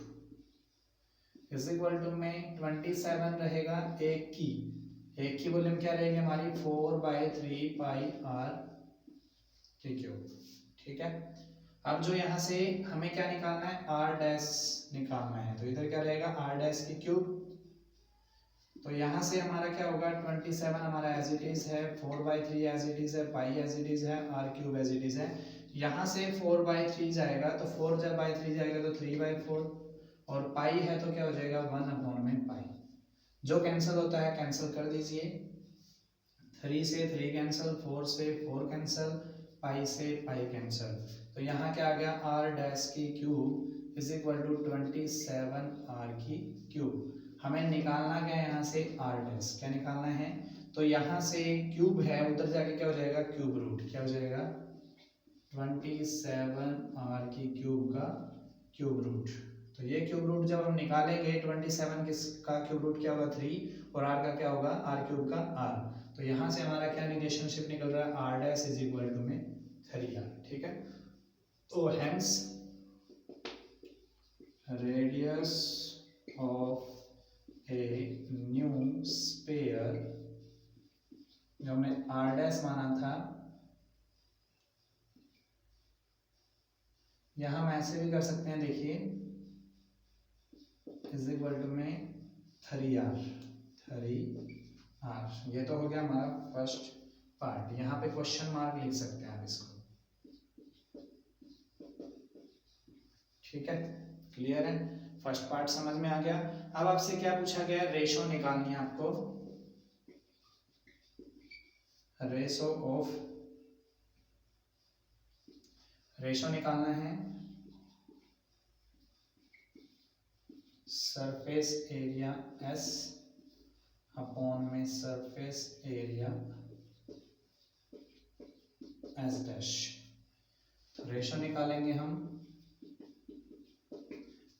इज इक्वल टू में 27 रहेगा, एक की वॉल्यूम क्या रहेगी हमारी 4/3 पाई आर की क्यूब। ठीक है, अब जो यहाँ से हमें क्या निकालना है, आर डैश निकालना है, तो इधर क्या रहेगा आर डैश की क्यूब। तो यहाँ से हमारा क्या होगा 27 हमारा एज इट इज है, 4/3 एज इट इज है, पाई एज इट इज है, R cube as it is है। यहाँ से 4/3 जाएगा तो 4/3 जाएगा तो 3/4, और पाई है तो क्या हो जाएगा 1/में पाई, जो कैंसिल होता है कैंसिल कर दीजिए। 3 से 3 कैंसिल, 4 से 4 कैंसिल, पाई से पाई कैंसिल, तो यहाँ क्या आ गया आर डैश की cube is equal to 27 R की क्यूब। हमें निकालना क्या है यहाँ से आर डैश, क्या निकालना है, तो यहाँ से क्यूब है उधर जाके क्या हो जाएगा क्यूब रूट, क्या हो जाएगा 27 आर की क्यूब का क्यूब रूट। तो ये क्यूब रूट जब हम निकालेंगे 27 का क्यूब रूट क्या होगा 3, और आर का क्या होगा आर क्यूब का आर, तो यहाँ से हमारा क्या रिलेशनशिप निकल रहा है R dash is equal to में 3r। ठीक है, तो hence radius of a new sphere, जो हमने आर डैश माना था, यहां हम ऐसे भी कर सकते हैं, देखिए इज इक्वल टू में 3r। ये तो हो गया हमारा फर्स्ट पार्ट, यहाँ पे क्वेश्चन मार्क लिख सकते हैं आप इसको। ठीक है, क्लियर है, फर्स्ट पार्ट समझ में आ गया। अब आपसे क्या पूछा गया, रेशो निकालनी है आपको, रेशो निकालना है सरफेस एरिया S अपॉन में surface area S dash. Ratio निकालेंगे हम।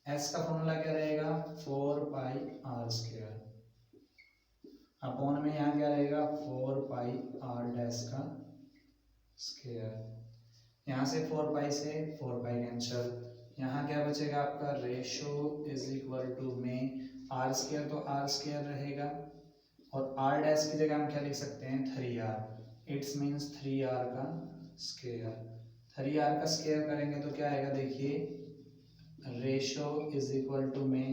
एस का फॉर्मूला क्या रहेगा 4 पाई आर स्क्वायर अपॉन में यहाँ क्या रहेगा 4 पाई आर डैश का स्क्वायर। यहाँ से 4 पाई से 4 पाई कैंसिल। यहाँ क्या बचेगा आपका रेशो इज इक्वल टू में आर स्क्वायर तो आर स्क्वायर रहेगा और आर डैश की जगह हम क्या लिख सकते हैं 3r। इट्स मीन्स 3r का स्क्वायर। 3r का स्क्वायर करेंगे तो क्या आएगा देखिए रेशो इज इक्वल टू में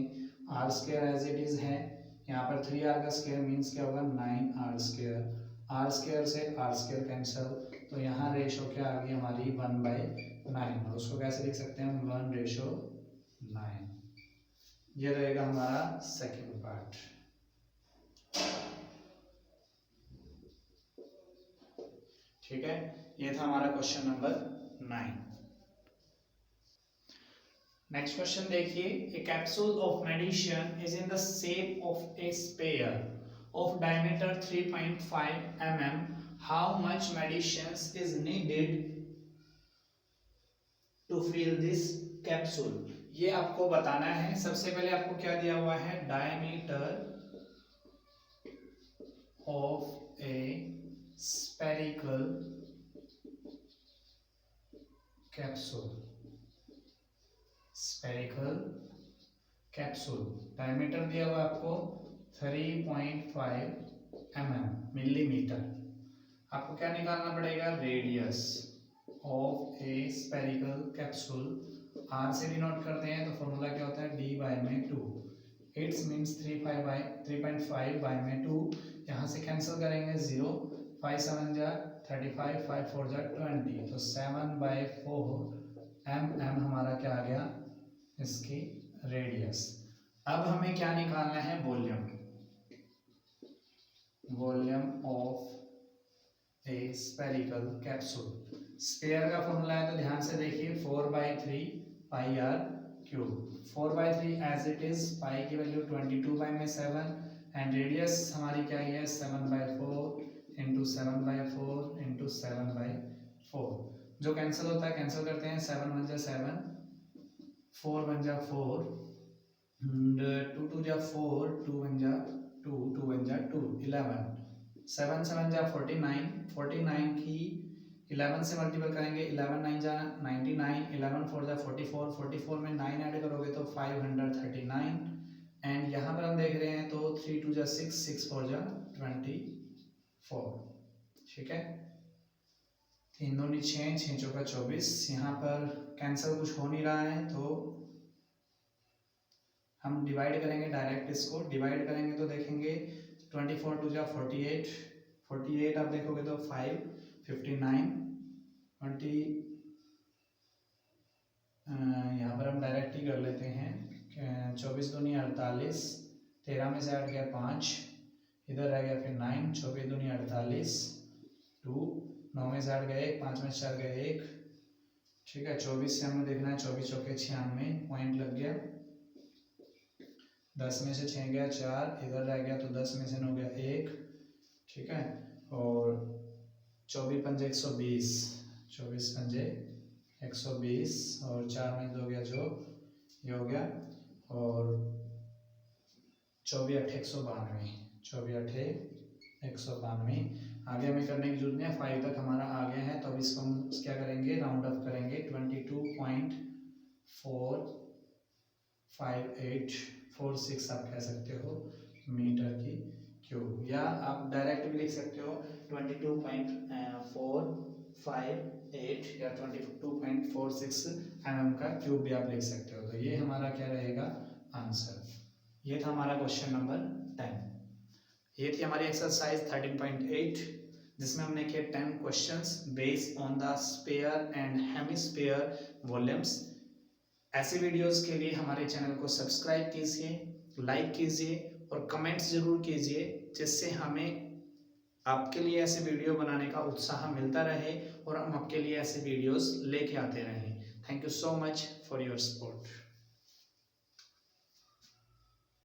R square as it is है। यहाँ पर 3r का स्क्वायर मीन्स क्या होगा 9r स्क्वायर। आर स्क्वायर से आर स्क्वायर कैंसिल तो यहाँ रेशो क्या आ गई हमारी 1/9 और उसको कैसे लिख सकते हैं 1/9। ये रहेगा हमारा सेकंड पार्ट। ठीक है, ये था हमारा क्वेश्चन नंबर 9। नेक्स्ट क्वेश्चन देखिए, a capsule of medicine is in the shape of a sphere of diameter 3.5 mm. How much medicines is needed to fill this capsule? ये आपको बताना है। सबसे पहले आपको क्या दिया हुआ है diameter of a spherical capsule. Spherical capsule diameter दिया हुआ आपको 3.5 mm मिलीमीटर। आपको क्या निकालना पड़ेगा radius of a spherical capsule. R से डिनोट करते हैं तो फॉर्मूला क्या होता है d बाय में 2। इट्स मीन्स 3.5 बाय में 2। यहाँ से कैंसिल करेंगे 0 5 7 जा 35 5 4 जा 20 तो 7/4 mm हमारा क्या आ गया इसकी रेडियस। अब हमें क्या निकालना है volume of a spherical capsule. Sphere का फॉर्मूला है तो ध्यान से देखिए 4/3 pi r cube. 4/3 as it is, pi की वैल्यू 22/7 एंड रेडियस हमारी क्या है 7/4 इंटू 7/4 इंटू 7/4। जो कैंसिल होता है कैंसिल करते हैं 7 1 जा 7 4 1 जा 4 2 2 जा 4 2 1 जा 2 2 1 जा 2 11 7 7 जा 49 49 की 11 से मल्टीपल करेंगे 11 9 जा 99 11 4 जा 44 44 में 9 ऐड करोगे तो 539 एंड यहाँ पर हम देख रहे हैं तो 3 2 जा 6 6 4 जा 24। ठीक है, 3 2 6 6 चौका 24। यहाँ पर कैंसिल कुछ हो नहीं रहा है तो हम डिवाइड करेंगे डायरेक्ट। इसको डिवाइड करेंगे तो देखेंगे 24 2 जा 48 48 आप देखोगे तो 5 59 20 यहाँ पर हम डायरेक्ट ही कर लेते हैं 24 दूनी 48 13 में से हट गया 5 इधर रह गया फिर 9 24 दूनी 48 2 9 में से हट गया 1 5 में से हट गया 1। ठीक है, 24 से हमें देखना है 24 चौके 96 पॉइंट लग गया। 10 में से 6 गया 4 इधर रह गया तो 10 में से 9 गया 1। ठीक है, और 24 पंजे 120 24 पंजे 120 और 4 में 2 गया जो ये हो गया और 24 8 192 24 8 192। आगे हमें करने की जरूरत नहीं है 5 तक हमारा आ गया है तो अब इसको हम क्या करेंगे राउंड ऑफ करेंगे 22.45846 आप कह सकते हो मीटर की क्यूब या आप डायरेक्ट भी लिख सकते हो 22.458 या 22.46 mm का क्यूब भी आप लिख सकते हो। तो ये हमारा क्या रहेगा आंसर। ये था हमारा क्वेश्चन नंबर 10। ये थी हमारी एक्सरसाइज 13.8 जिसमें हमने किए 10 questions based on the sphere and hemisphere volumes. ऐसे वीडियोस के लिए हमारे चैनल को सब्सक्राइब कीजिए, लाइक कीजिए और कमेंट्स जरूर कीजिए जिससे हमें आपके लिए ऐसे वीडियो बनाने का उत्साह मिलता रहे और हम आपके लिए ऐसे वीडियोस लेके आते रहें। Thank you so much for your support.